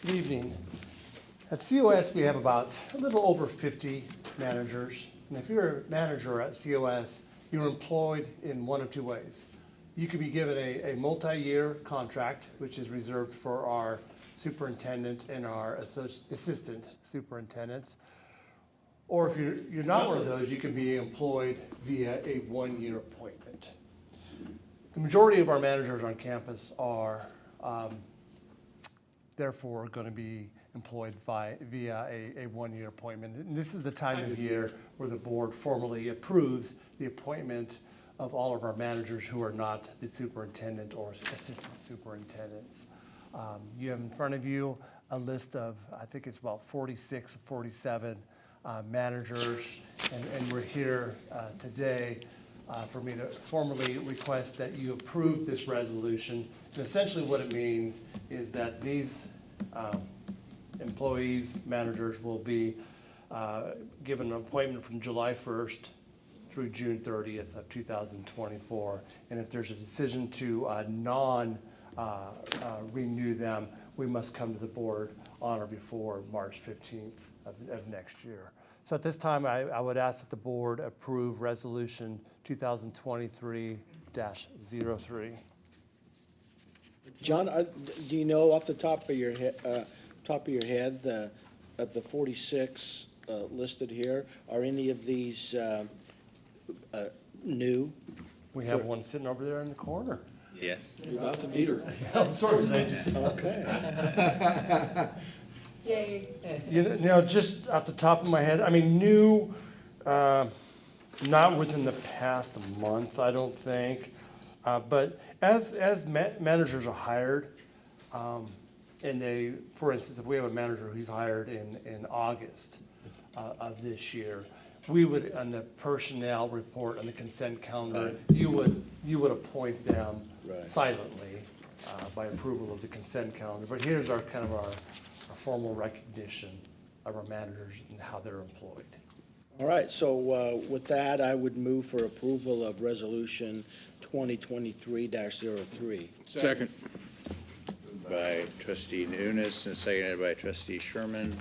Good evening. At COS, we have about a little over 50 managers. And if you're a manager at COS, you're employed in one of two ways. You could be given a multi-year contract, which is reserved for our superintendent and our assistant superintendents. Or if you're not one of those, you can be employed via a one-year appointment. The majority of our managers on campus are therefore going to be employed via a one-year appointment. And this is the time of year where the board formally approves the appointment of all of our managers who are not the superintendent or assistant superintendents. You have in front of you a list of, I think it's about 46 or 47 managers, and we're here today for me to formally request that you approve this resolution. And essentially what it means is that these employees, managers will be given an appointment from July 1st through June 30th of 2024. And if there's a decision to renew them, we must come to the board on or before March 15th of next year. So at this time, I would ask that the board approve Resolution 2023-03. John, do you know off the top of your head, of the 46 listed here, are any of these new? We have one sitting over there in the corner. Yes. You're about to meet her. I'm sorry, I just. Okay. Yay. You know, just off the top of my head, I mean, new, not within the past month, I don't think. But as managers are hired, and they, for instance, if we have a manager who's hired in August of this year, we would, on the personnel report, on the consent calendar, you would appoint them Right. silently by approval of the consent calendar. But here's our kind of our formal recognition of our managers and how they're employed. All right, so with that, I would move for approval of Resolution 2023-03. Second. By trustee Nunes and seconded by trustee Sherman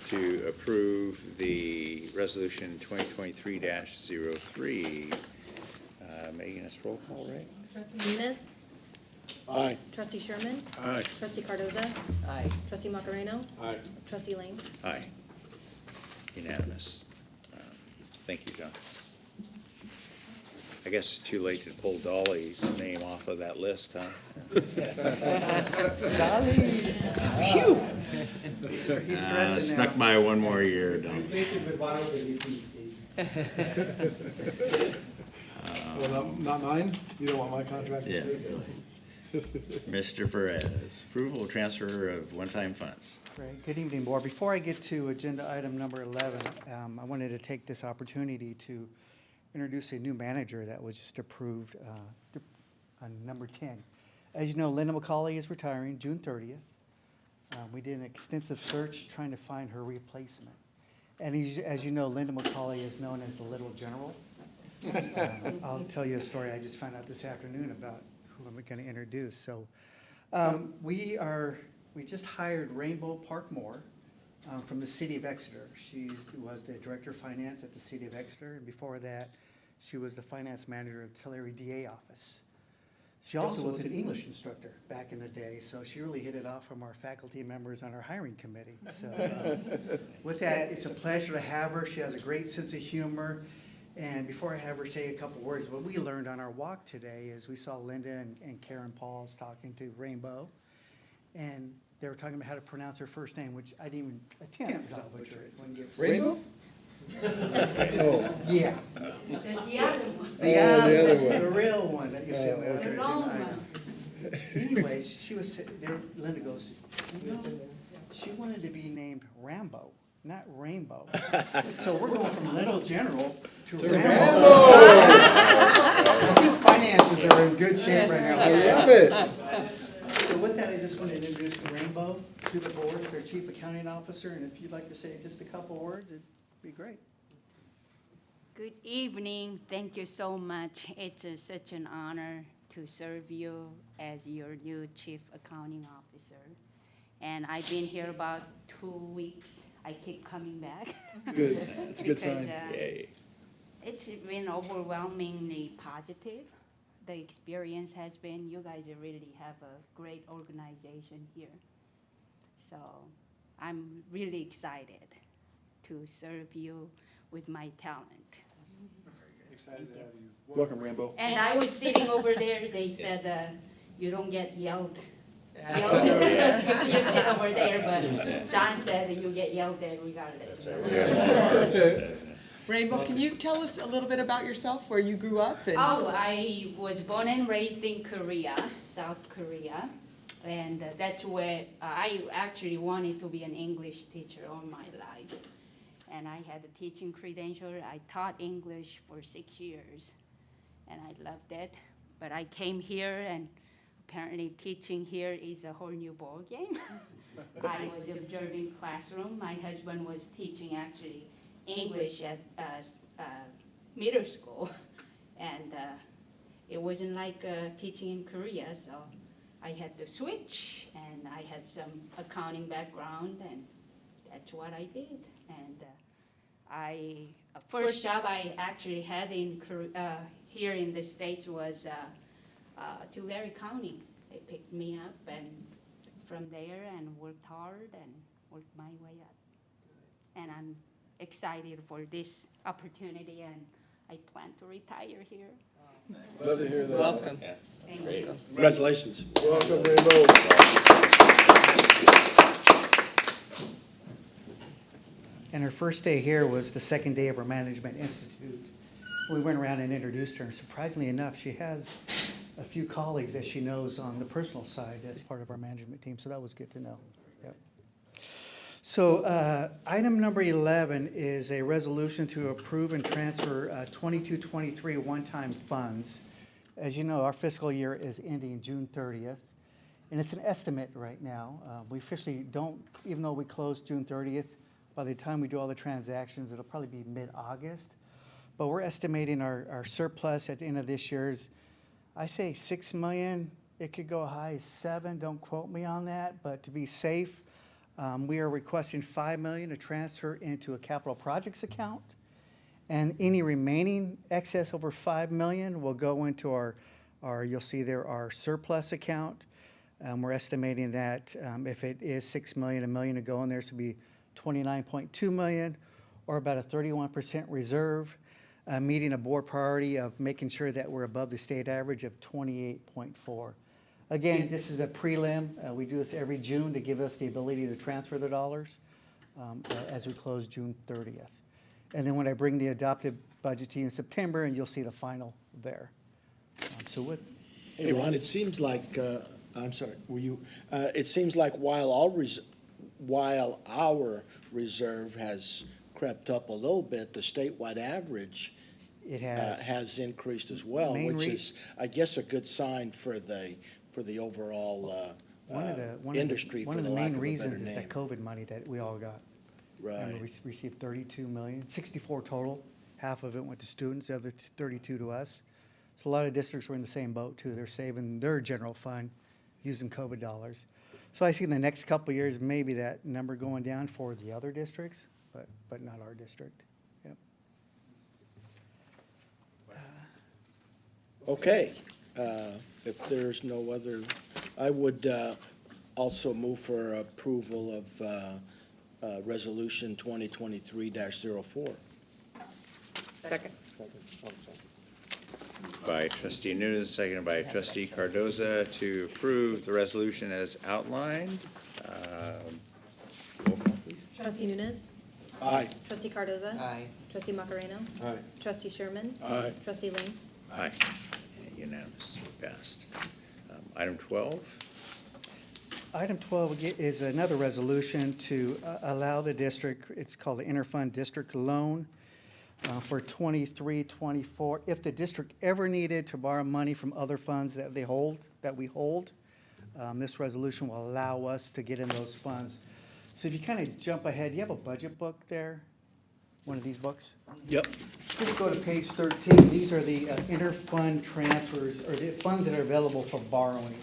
to approve the resolution 2023-03. Megan, it's roll call, right? Trustee Nunes? Aye. Trustee Sherman? Aye. Trustee Cardoza? Aye. Trustee Macareno? Aye. Trustee Lang? Aye. Unanimous. Thank you, John. I guess it's too late to pull Dolly's name off of that list, huh? Dolly. Snuck by one more year, Dolly. Well, not mine? You don't want my contract? Yeah. Mr. Perez, approval of transfer of one-time funds. Great. Good evening, Board. Before I get to agenda item number 11, I wanted to take this opportunity to introduce a new manager that was just approved on number 10. As you know, Linda McCauley is retiring June 30th. We did an extensive search trying to find her replacement. And as you know, Linda McCauley is known as the Little General. I'll tell you a story I just found out this afternoon about who I'm going to introduce. So we just hired Rainbow Parkmore from the city of Exeter. She was the director of finance at the city of Exeter, and before that, she was the finance manager of Tulare DA office. She also was an English instructor back in the day, so she really hit it off from our faculty members on our hiring committee. So with that, it's a pleasure to have her. She has a great sense of humor. And before I have her say a couple words, what we learned on our walk today is we saw Linda and Karen Pauls talking to Rainbow, and they were talking about how to pronounce her first name, which I didn't even attempt because I'll butcher it. Rainbow? Yeah. The other one. The other one. The real one that you said. okay. The long one. Anyways, she was, Linda goes, she wanted to be named Rambo, not Rainbow. So we're going from Little General to Rambo. I think finances are in good shape right now. I love it. So with that, I just wanted to introduce Rainbow to the board as our chief accounting officer, and if you'd like to say just a couple words, it'd be great. Good evening. Thank you so much. It's such an honor to serve you as your new chief accounting officer. And I've been here about 2 weeks. I keep coming back. Good. It's a good because, sign. Yay. it's been overwhelmingly positive. The experience has been, you guys really have a great organization here. So I'm really excited to serve you with my talent. Excited to have you. Welcome, Rambo. And I was sitting over there, they said, you don't get yelled. Yeah. If you sit over there, but John said that you get yelled at regardless. Rainbow, can you tell us a little bit about yourself, where you grew up? And Oh, I was born and raised in Korea, South Korea. And that's where I actually wanted to be an English teacher all my life. And I had a teaching credential. I taught English for 6 years, and I loved it. But I came here, and apparently teaching here is a whole new ball game. I was observing classroom. My husband was teaching actually English at middle school, and it wasn't like teaching in Korea, so I had to switch, and I had some accounting background, and that's what I did. And first job I actually had in here in the States was Tulare County. They picked me up, and from there, and worked hard and worked my way up. and I'm excited for this opportunity, and I plan to retire here. Love to hear that. Welcome. Thank you. Congratulations. Welcome, Rainbow. And her first day here was the second day of our Management Institute. We went around and introduced her, and surprisingly enough, she has a few colleagues that she knows on the personal side that's part of our management team, so that was good to know. Yep. So item number 11 is a resolution to approve and transfer 22-23 one-time funds. As you know, our fiscal year is ending June 30th, and it's an estimate right now. We officially don't, even though we closed June 30th, by the time we do all the transactions, it'll probably be mid-August. But we're estimating our surplus at the end of this year's, I say 6 million. It could go high as 7. Don't quote me on that, but to be safe, we are requesting 5 million to transfer into a capital projects account. And any remaining excess over 5 million will go into our you'll see there, our surplus account. We're estimating that if it is 6 million, $1 million to go in there, so it'll be 29.2 million, or about a 31% reserve, meeting a board priority of making sure that we're above the state average of 28.4. Again, this is a prelim. We do this every June to give us the ability to transfer the dollars as we close June 30th. And then when I bring the adopted budget to you in September, and you'll see the final there. So what? Hey, Ron, it seems like, I'm sorry, were you, it seems like while our reserve has crept up a little bit, the statewide average It has. has increased as well, Main which re- is, I guess, a good sign for the overall industry, One for of the the lack main of a better reasons is name. that COVID money that we all got. Remember, Right. we received 32 million, 64 total. Half of it went to students, the other 32 to us. So a lot of districts were in the same boat too. They're saving their general fund using COVID dollars. So I see in the next couple of years, maybe that number going down for the other districts, but not our district. Yep. Okay, if there's no other, I would also move for approval of Resolution 2023-04. Second. By trustee Nunes, seconded by trustee Cardoza to approve the resolution as outlined. Roll call, please. Trustee Nunes? Aye. Trustee Cardoza? Aye. Trustee Macareno? Aye. Trustee Sherman? Aye. Trustee Ling? Aye. Unanimously passed. Item 12. Item 12 is another resolution to allow the district, it's called the interfund district loan for 23-24. If the district ever needed to borrow money from other funds that we hold, this resolution will allow us to get in those funds. So if you kind of jump ahead, you have a budget book there, one of these books? Yep. Just go to page 13. These are the interfund transfers, or the funds that are available for borrowing.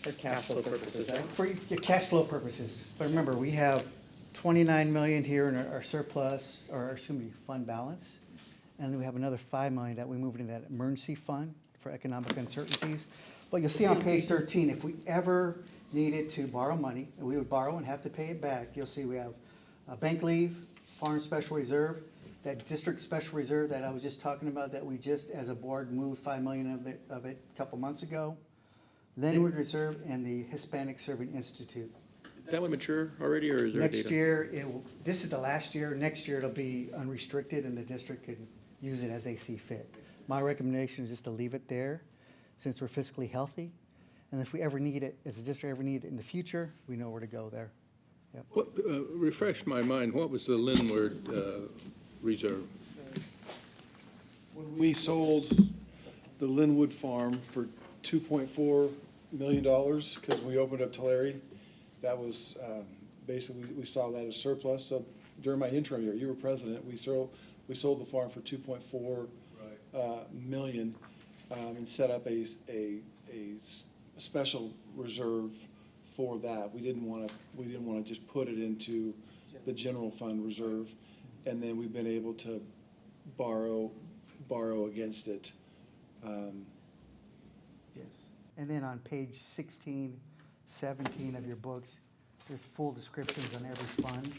For cash flow purposes, right? For your cash flow purposes. But remember, we have 29 million here in our surplus, or excuse me, fund balance. And then we have another 5 million that we moved into that emergency fund for economic uncertainties. But you'll see on page 13, if we ever needed to borrow money, and we would borrow and have to pay it back, you'll see we have a bank leave, foreign special reserve, that district special reserve that I was just talking about that we just, as a board, moved 5 million of it a couple months ago. Linwood Reserve and the Hispanic Serving Institute. That would mature already, or is there a date? Next year, this is the last year. Next year, it'll be unrestricted, and the district can use it as they see fit. My recommendation is just to leave it there, since we're fiscally healthy. And if we ever need it, as a district ever need it in the future, we know where to go there. Yep. What, refresh my mind, what was the Linwood Reserve? When we sold the Linwood Farm for $2.4 million, because we opened up Tulare, that was basically, we saw that as surplus. So during my interim year, you were president, we sold the farm for $2.4 million and set up a special reserve for that. We didn't want to just put it into the general fund reserve, and then we've been able to borrow against it. Yes. And then on page 16, 17 of your books, there's full descriptions on every fund.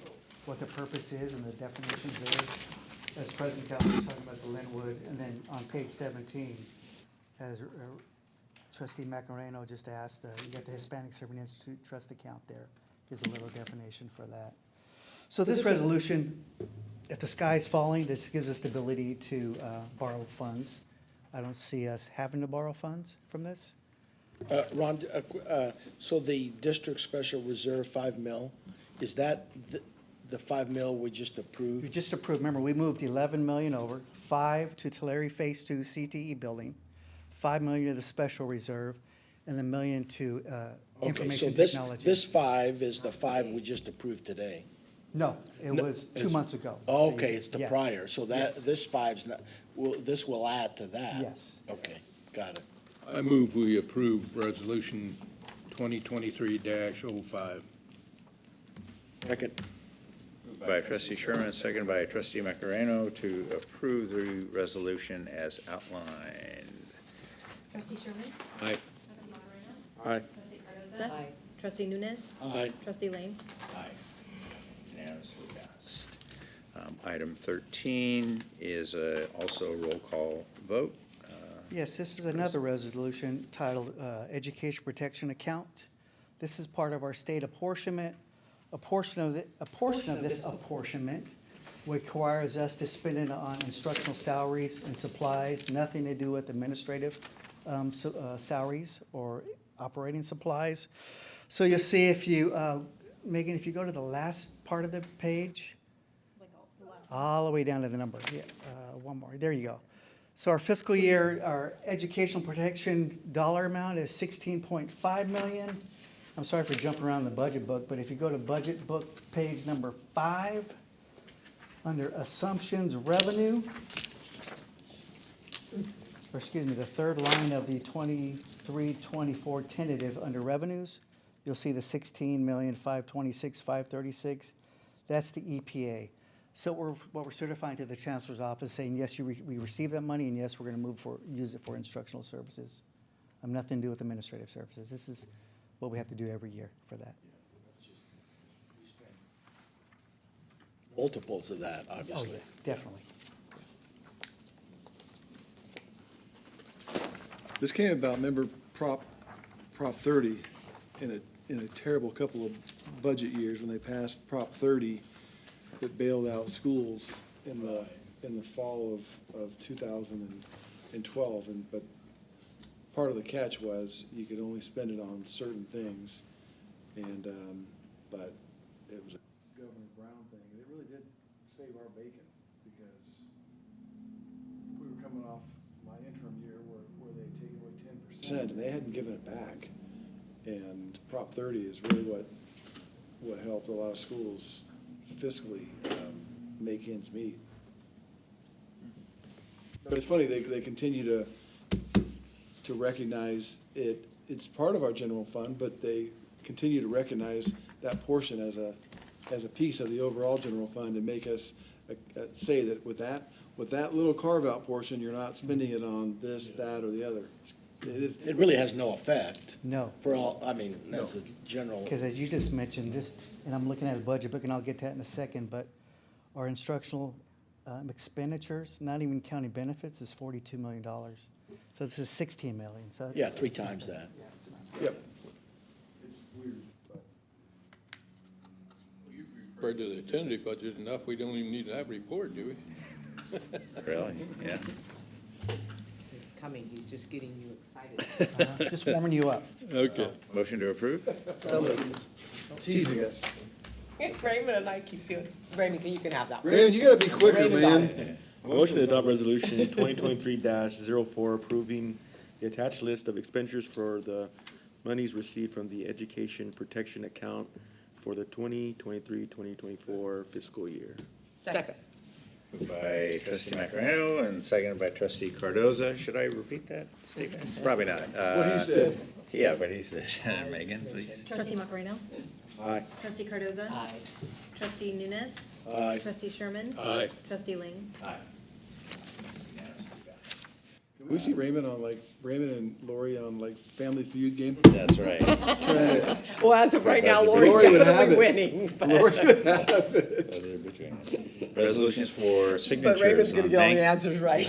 what the purpose is and the definitions there. As President Calhoun was talking about the Linwood, and then on page 17, as Trustee Macareno just asked, you got the Hispanic Serving Institute Trust account there. There's a little definition for that. So this resolution, if the sky's falling, this gives us the ability to borrow funds. I don't see us having to borrow funds from this. Ron, so the district special reserve 5 mil, is that the 5 mil we just We approved? just approved, remember, we moved 11 million over, 5 to Tulare Phase 2 CTE building, 5 million to the special reserve, and the $1 million to Okay, so information this, technology. this 5 is the 5 we just approved today? No, it No, was 2 it's- months ago. Okay, it's the Yes. prior, so that, Yes. this 5's not, this will add to that? Yes. Okay, got it. I move we approve Resolution 2023-05. Second. By trustee Sherman, seconded by trustee Macareno to approve the resolution as outlined. Trustee Sherman? Aye. Trustee Macarena? Aye. Trustee Cardoza? Trustee Nunes? Aye. Trustee Lane? Aye. Unanimously passed. Item 13 is also a roll call vote. Yes, this is another resolution titled Education Protection Account. This is part of our state apportionment. A portion of this apportionment requires us to spend it on instructional salaries and supplies, nothing to do with administrative salaries or operating supplies. So you'll see if you, Megan, if you go to the last part of the page, all the way down to the number, yeah, one more, there you go. So our fiscal year, our educational protection dollar amount is 16.5 million. I'm sorry for jumping around the budget book, but if you go to budget book page number 5, under assumptions revenue, or excuse me, the third line of the 23-24 tentative under revenues, you'll see the 16,526,536. That's the EPA. So what we're certifying to the Chancellor's office, saying, yes, we received that money, and yes, we're going to use it for instructional services. Nothing to do with administrative services. This is what we have to do every year for that. Multiples of that, Oh, obviously. yeah, definitely. This came about, remember Prop 30 in a terrible couple of budget years when they passed Prop 30 that bailed out schools in the fall of 2012. But part of the catch was you could only spend it on certain things. And, but it was a Governor Brown thing, and it really did save our bacon because we were coming off my interim year where they had taken away 10%, and they hadn't given it back. And Prop 30 is really what helped a lot of schools fiscally make ends meet. But it's funny, they continue to recognize it. It's part of our general fund, but they continue to recognize that portion as a piece of the overall general fund and make us say that with that little carve-out portion, you're not spending it on this, that, or the other. It really has no effect. No. For all, I mean, as a general. Because as you just mentioned, and I'm looking at a budget book, and I'll get to that in a second, but our instructional expenditures, not even counting benefits, is $42 million. So this is 16 million, so. Yeah, 3 times that. Yep. It's weird, but. You've referred to the tentative budget enough, we don't even need that report, do we? Really? Yeah. It's coming, he's just getting you excited. Just warming you up. Okay. Motion to approve? Teasing us. Raymond and I keep doing, Raymond, you can have that one. Raymond, you gotta be quicker, Raymond got man. it. Motion to adopt resolution 2023-04 approving the attached list of expenditures for the monies received from the education protection account for the 2023-2024 fiscal year. Second. Moved by trustee Macareno and seconded by trustee Cardoza. Should I repeat that statement? Probably not. What he said. Yeah, but he said. Megan, please. Trustee Macarena? Aye. Trustee Cardoza? Aye. Trustee Nunes? Aye. Trustee Sherman? Aye. Trustee Lane? Aye. Unanimously passed. Can we see Raymond and Lori on like Family Feud game. That's right. Well, as of right now, Lori Lori's would have definitely it. winning, but Resolutions for signatures but Raymond's gonna on get all the bank, answers right.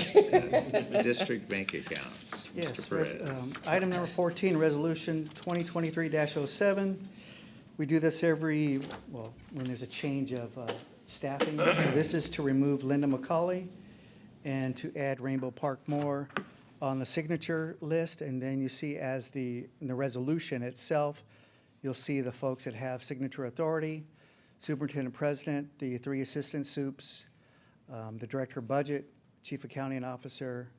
district bank accounts. Yes, Mr. Perez. item number 14, resolution 2023-07. We do this every, well, when there's a change of staffing. So this is to remove Linda McCauley and to add Rainbow Park Moore on the signature list. And then you see in the resolution itself, you'll see the folks that have signature authority, superintendent president, the 3 assistant soups, the director of budget, chief accounting officer,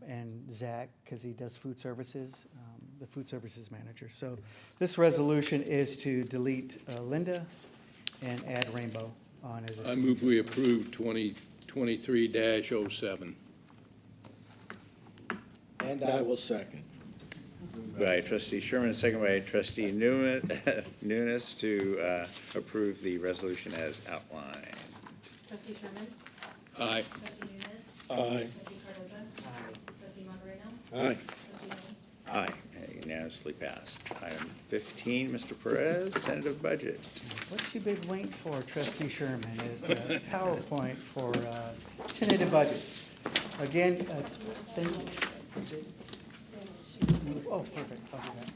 and Zach, because he does food services, the food services manager. So this resolution is to delete Linda and add Rainbow on as a. I move we approve 2023-07. And I will second. By trustee Sherman, second by trustee Nunes to approve the resolution as outlined. Trustee Sherman? Aye. Trustee Nunes? Aye. Trustee Cardoza? Trustee Margarino? Aye. Trustee Lane? Aye, unanimously passed. Item 15, Mr. Perez, tentative budget. What you've been waiting for, trustee Sherman, is the PowerPoint for tentative budget. Again, oh, perfect, I'll do that.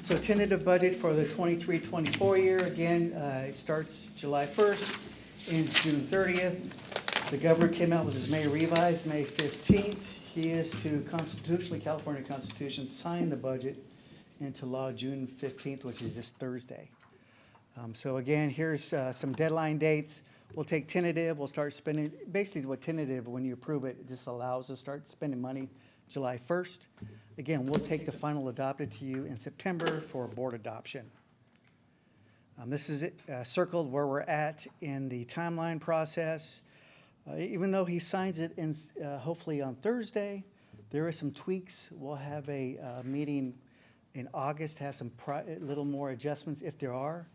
So tentative budget for the 23-24 year, again, it starts July 1st, ends June 30th. The governor came out with his May revised, May 15th. He is to constitutionally, California Constitution, sign the budget into law June 15th, which is this Thursday. So again, here's some deadline dates. We'll take tentative, we'll start spending, basically what tentative, when you approve it, it just allows us to start spending money July 1st. Again, we'll take the final adopted to you in September for board adoption. This is it, circled where we're at in the timeline process. Even though he signs it in, hopefully on Thursday, there are some tweaks. We'll have a meeting in August, have some little more adjustments if there are.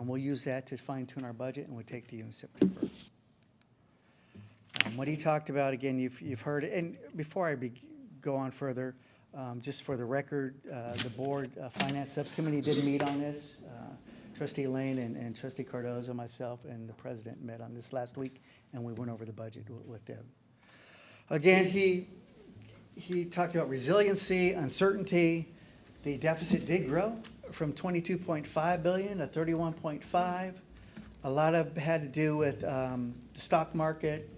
We'll use that to fine tune our budget and we'll take to you in September. What he talked about, again, you've heard it. And before I go on further, just for the record, the board finance subcommittee did meet on this. Trustee Lane and Trustee Cardozo, myself, and the president met on this last week, and we went over the budget with them. Again, he talked about resiliency, uncertainty. The deficit did grow from 22.5 billion to 31.5. A lot of it had to do with the stock market,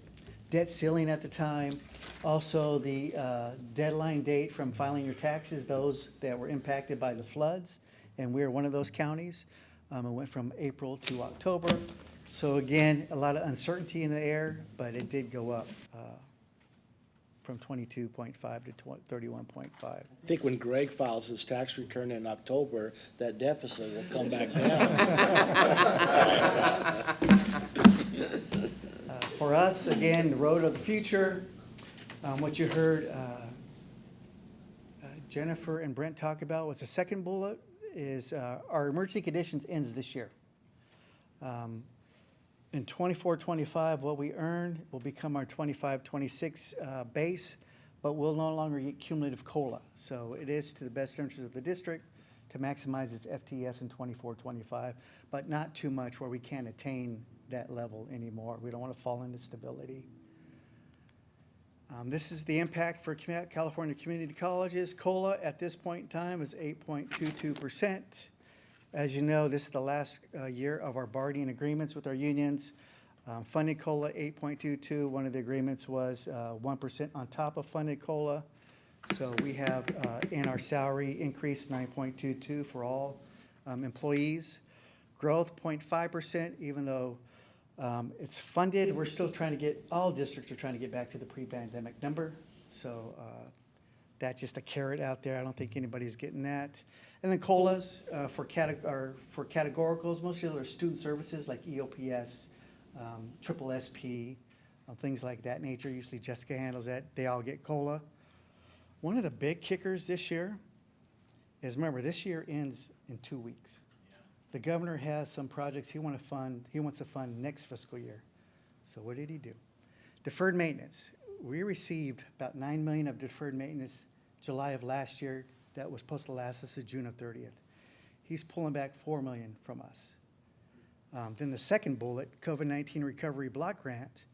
debt ceiling at the time, also the deadline date from filing your taxes, those that were impacted by the floods, and we're one of those counties. It went from April to October. So again, a lot of uncertainty in the air, but it did go up from 22.5 to 31.5. I think when Greg files his tax return in October, that deficit will come back down. For us, again, the road of the future, what you heard Jennifer and Brent talk about was the second bullet, is our emergency conditions ends this year. In 24-25, what we earn will become our 25-26 base, but we'll no longer get cumulative COLA. So it is to the best interest of the district to maximize its FTS in 24-25, but not too much where we can't attain that level anymore. We don't want to fall into stability. This is the impact for California community colleges. COLA at this point in time is 8.22%. As you know, this is the last year of our bargaining agreements with our unions. Funded COLA 8.22. One of the agreements was 1% on top of funded COLA. So we have in our salary increase 9.22 for all employees. Growth 0.5%, even though it's funded, we're still trying to get, all districts are trying to get back to the pre-pandemic number. So that's just a carrot out there. I don't think anybody's getting that. And then COLAs for categoricals, mostly they're student services like EOPS, Triple SP, things like that nature. Usually Jessica handles that. They all get COLA. One of the big kickers this year is, remember, this year ends in 2 weeks. The governor has some projects he wants to fund next fiscal year. So what did he do? Deferred maintenance. We received about $9 million of deferred maintenance July of last year that was supposed to last us to June of 30th. He's pulling back $4 million from us. Then the second bullet, COVID-19 Recovery Block Grant,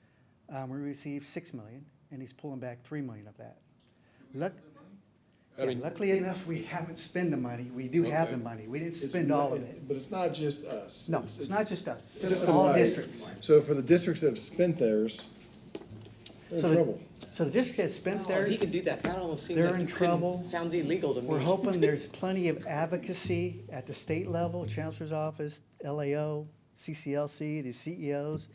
we received $6 million, and he's pulling back $3 million of that. Luckily enough, we haven't spent the money. We do have the money. We didn't spend all of it. But it's not just us. No, it's not just us. It's System all wide. districts. So for the districts that have spent theirs, they're in trouble. So the district has spent Oh, theirs. he can do that. That almost seems They're like in you couldn't- trouble. Sounds illegal to me. We're hoping there's plenty of advocacy at the state level, Chancellor's Office, LAO, CCLC, the CEOs,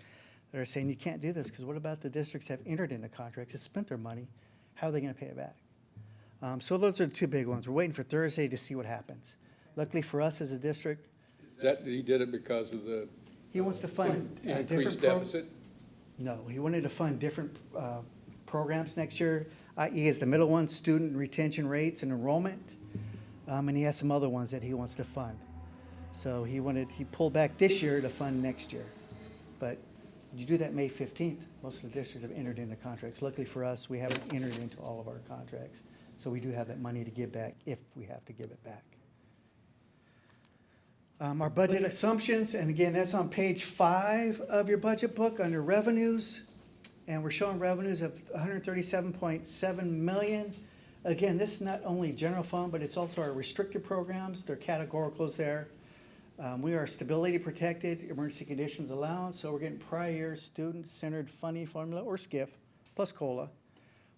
that are saying you can't do this, because what about the districts that have entered into contracts, have spent their money, how are they gonna pay it back? So those are the two big ones. We're waiting for Thursday to see what happens. Luckily for us as a district, That, he did it because of the he wants to fund a different increased deficit? No, he wanted to fund different programs next year, i.e. is the middle one, student retention rates and enrollment. And he has some other ones that he wants to fund. So he pulled back this year to fund next year. But you do that May 15th, most of the districts have entered into contracts. Luckily for us, we haven't entered into all of our contracts. So we do have that money to give back if we have to give it back. Our budget assumptions, and again, that's on page 5 of your budget book under revenues. And we're showing revenues of $137.7 million. Again, this is not only general fund, but it's also our restricted programs. They're categoricals there. We are stability protected, emergency conditions allowance, so we're getting prior year student-centered funding formula, or SCIF, plus COLA.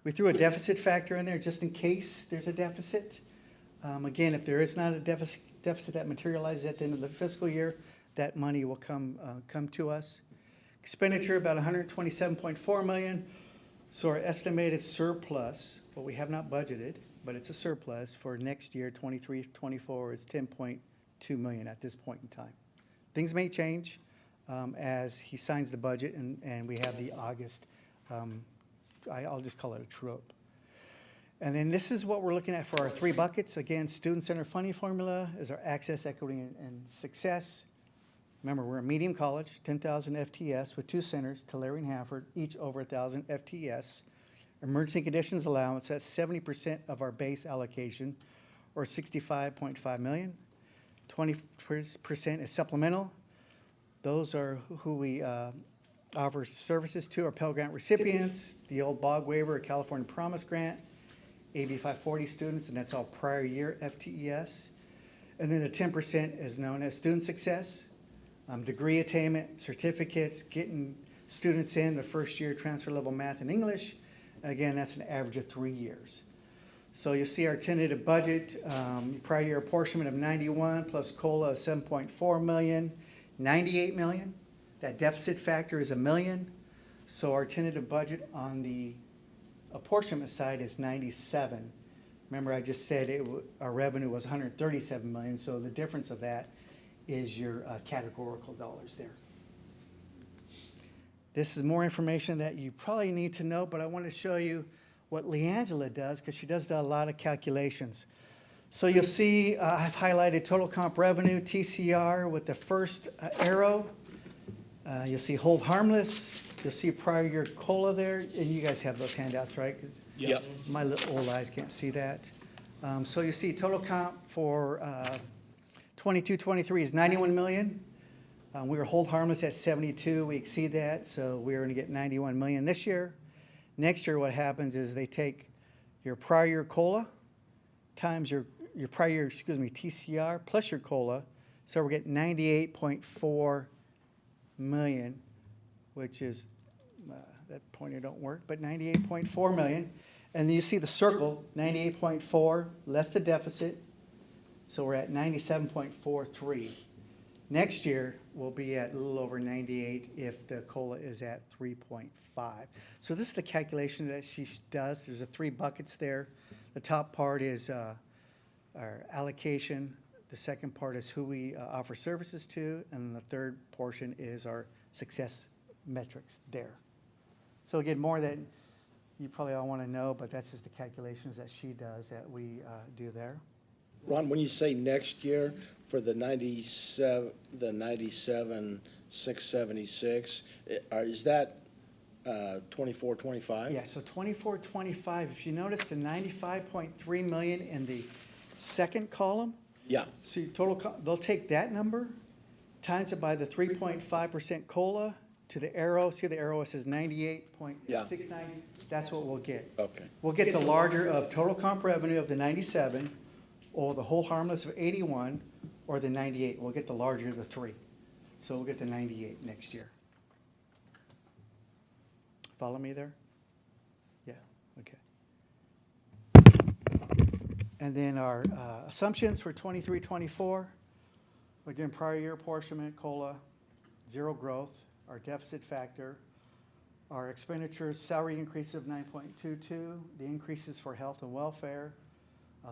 We threw a deficit factor in there just in case there's a deficit. Again, if there is not a deficit that materializes at the end of the fiscal year, that money will come to us. Expenditure about $127.4 million. So our estimated surplus, what we have not budgeted, but it's a surplus for next year, 23-24, is $10.2 million at this point in time. Things may change as he signs the budget and we have the August, I'll just call it a true-up. And then this is what we're looking at for our 3 buckets. Again, student-centered funding formula is our access, equity, and success. Remember, we're a medium college, 10,000 FTS with 2 centers, Tulare and Hanford, each over 1,000 FTS. Emergency conditions allowance, that's 70% of our base allocation, or $65.5 million. 20% is supplemental. Those are who we offer services to, our Pell Grant recipients, the old BOG waiver, California Promise Grant, AB 540 students, and that's all prior year FTES. And then the 10% is known as student success, degree attainment, certificates, getting students in the first year transfer level math and English. Again, that's an average of 3 years. So you'll see our tentative budget, prior year apportionment of 91 plus COLA of 7.4 million, 98 million. That deficit factor is $1 million. So our tentative budget on the apportionment side is 97. Remember, I just said our revenue was 137 million, so the difference of that is your categorical dollars there. This is more information that you probably need to know, but I want to show you what LeAngela does, because she does a lot of calculations. So you'll see I've highlighted total comp revenue, TCR, with the first arrow. You'll see hold harmless. You'll see prior year COLA there, and you guys have those handouts, right? 'Cause Yep. my little old eyes can't see that. So you see total comp for 22-23 is 91 million. We were hold harmless at 72. We exceed that, so we're going to get 91 million this year. Next year, what happens is they take your prior year COLA times your prior year, TCR plus your COLA. So we're getting 98.4 million, which is, that pointer don't work, but 98.4 million. And then you see the circle, 98.4 less the deficit. So we're at 97.43. Next year, we'll be at a little over 98 if the COLA is at 3.5. So this is the calculation that she does. There's 3 buckets there. The top part is our allocation. The second part is who we offer services to. And the third portion is our success metrics there. So again, more that you probably all want to know, but that's just the calculations that she does that we do there. Ron, when you say next year for the 97,676, is that 24, 25? Yeah, so 24, 25, if you notice the 95.3 million in the second column, Yeah, see, they'll take that number, times it by the 3.5% COLA to the arrow, see the arrow, it says 98.69, that's what we'll get. okay. We'll get the larger of total comp revenue of the 97, or the whole harmless of 81, or the 98. We'll get the larger of the three. So we'll get the 98 next year. Follow me there? Yeah, okay. And then our assumptions for 23-24, again, prior year apportionment, COLA, zero growth, our deficit factor, our expenditures, salary increase of 9.22, the increases for health and welfare,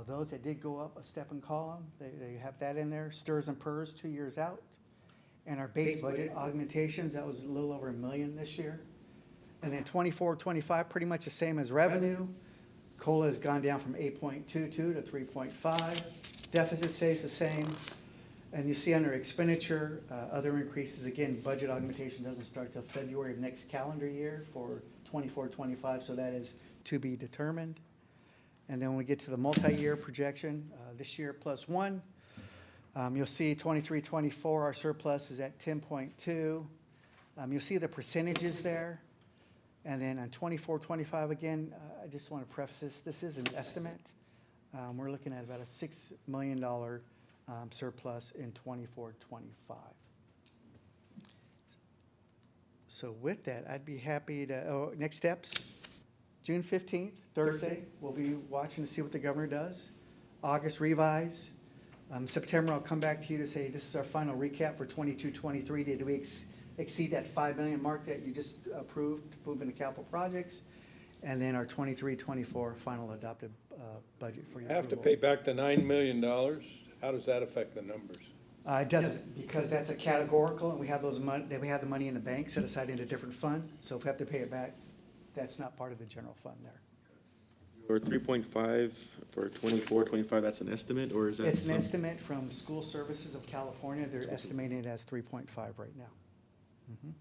those that did go up a step and column, they have that in there, stirs and purs 2 years out. And our base budget augmentations, that was a little over $1 million this year. And then 24-25, pretty much the same as revenue. COLA has gone down from 8.22 to 3.5. Deficit stays the same. And you see under expenditure, other increases, again, budget augmentation doesn't start till February of next calendar year for 24-25, so that is to be determined. And then when we get to the multi-year projection, this year plus one, you'll see 23-24, our surplus is at 10.2. You'll see the percentages there. And then on 24-25, again, I just want to preface this is an estimate. We're looking at about a $6 million surplus in 24-25. So with that, I'd be happy to, next steps, June 15th, Thursday, we'll be watching to see what the governor does. August, revise. September, I'll come back to you to say, this is our final recap for 22-23. Did we exceed that 5 million mark that you just approved to move into capital projects? And then our 23-24 final adopted budget for your Have to approval. pay back the $9 million. How does that affect the numbers? It doesn't, because that's a categorical, and we have those money, we have the money in the bank set aside in a different fund. So if we have to pay it back, that's not part of the general fund there. Or 3.5 for 24-25, that's an estimate, or is that? It's an estimate from School Services of California. They're estimating it as 3.5 right now. Mhm.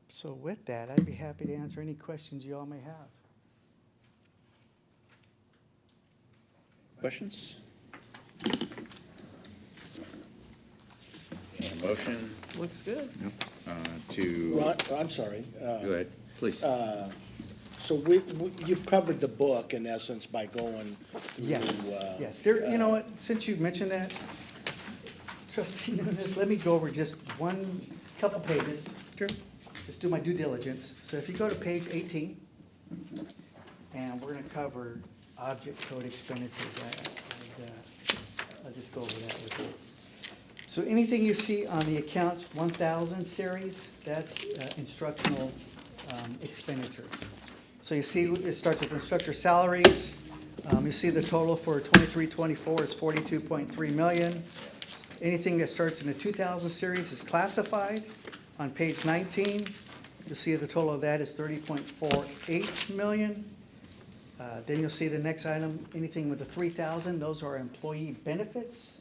So with that, I'd be happy to answer any questions you all may have. Questions? And a motion Looks good. to, Ron, I'm sorry. go ahead, please. So you've covered the book in essence by going through. Yes, yes. There, you know what, since you mentioned that, Trustee Nunes, let me go over just couple pages. Sure. Just do my due diligence. So if you go to page 18, and we're gonna cover object code expenditures. I'll just go over that with you. So anything you see on the accounts 1000 series, that's instructional expenditures. So you see it starts with instructor salaries. You see the total for 23-24 is 42.3 million. Anything that starts in the 2000 series is classified. On page 19, you'll see the total of that is 30.48 million. Then you'll see the next item, anything with the 3,000, those are employee benefits.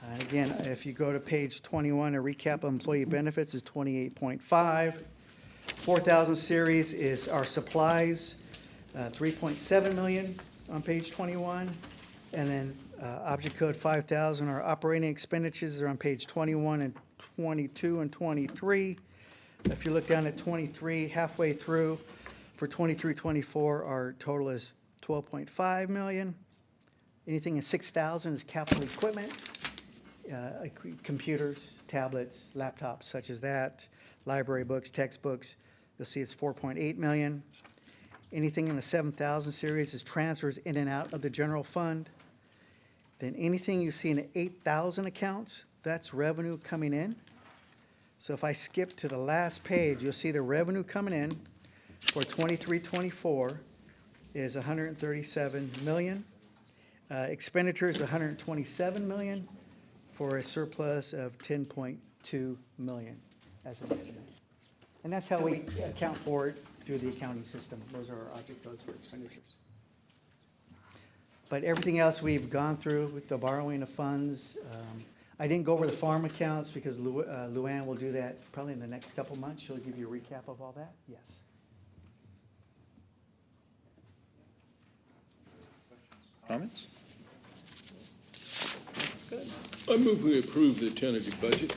And again, if you go to page 21, a recap of employee benefits is 28.5. 4,000 series is our supplies, 3.7 million on page 21. And then object code 5,000, our operating expenditures are on page 21 and 22 and 23. If you look down at 23, halfway through, for 23-24, our total is 12.5 million. Anything in 6,000 is capital equipment, computers, tablets, laptops such as that, library books, textbooks. You'll see it's 4.8 million. Anything in the 7,000 series is transfers in and out of the general fund. Then anything you see in the 8,000 accounts, that's revenue coming in. So if I skip to the last page, you'll see the revenue coming in for 23-24 is 137 million. Expenditures 127 million for a surplus of 10.2 million as an estimate. And that's how we account for it through the accounting system. Those are our object codes for expenditures. But everything else we've gone through with the borrowing of funds. I didn't go over the farm accounts because Luann will do that probably in the next couple months. She'll give you a recap of all that. Yes. comments? That's good. I move we approve the tentative budget.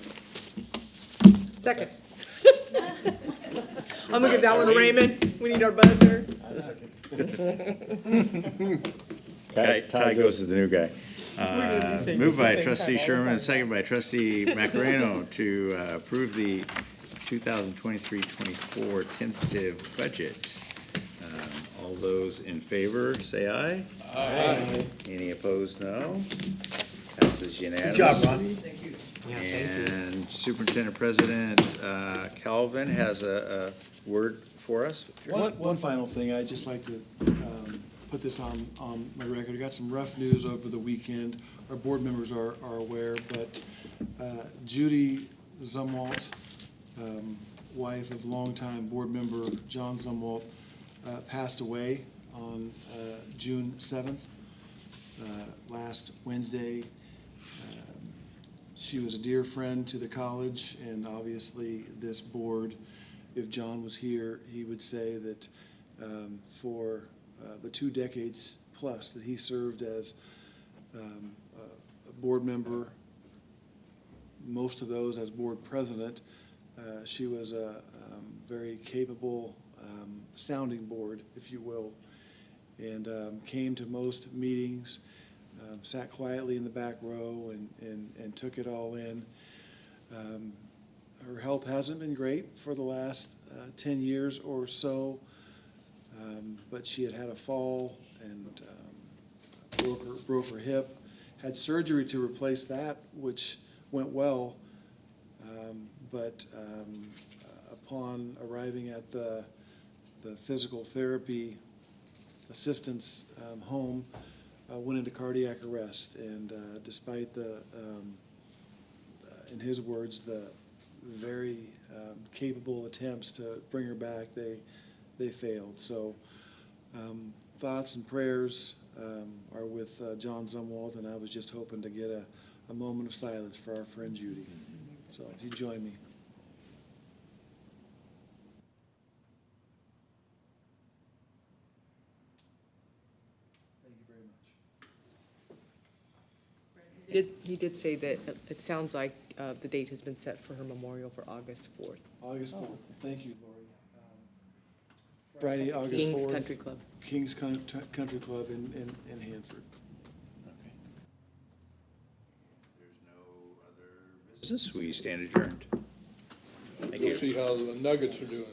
Second. I'm gonna give that one to Raymond. We need our buzzer. Ty goes to the new guy. gonna be saying Moved the by same trustee time all the Sherman, time. second by trustee Macareno to approve the 2023-24 tentative budget. All those in favor, say aye. Aye. Any opposed, no. Passes unanimously. Good job, Ron. And Superintendent President Calvin has a word for us. One final thing, I'd just like to put this on my record. I got some rough news over the weekend. Our board members are aware, but Judy Zumwalt, wife of longtime board member John Zumwalt, passed away on June 7th, last Wednesday. She was a dear friend to the college and obviously this board. If John was here, he would say that for the 2 decades plus that he served as a board member, most of those as board president, she was a very capable sounding board, if you will, and came to most meetings, sat quietly in the back row and took it all in. Her health hasn't been great for the last 10 years or so, but she had a fall and broke her hip, had surgery to replace that, which went well, but upon arriving at the physical therapy assistance home, went into cardiac arrest, and despite in his words, the very capable attempts to bring her back, they failed. So thoughts and prayers are with John Zumwalt, and I was just hoping to get a moment of silence for our friend Judy. So if you join me. Thank you very much. He did say that it sounds like the date has been set for her memorial for August 4th. August 4th. Thank you, Lori. Friday, August 4th. King's Country Club. King's Country Club in Hanford. There's no other business. We stand adjourned. Thank you. We'll see how the Nuggets are doing.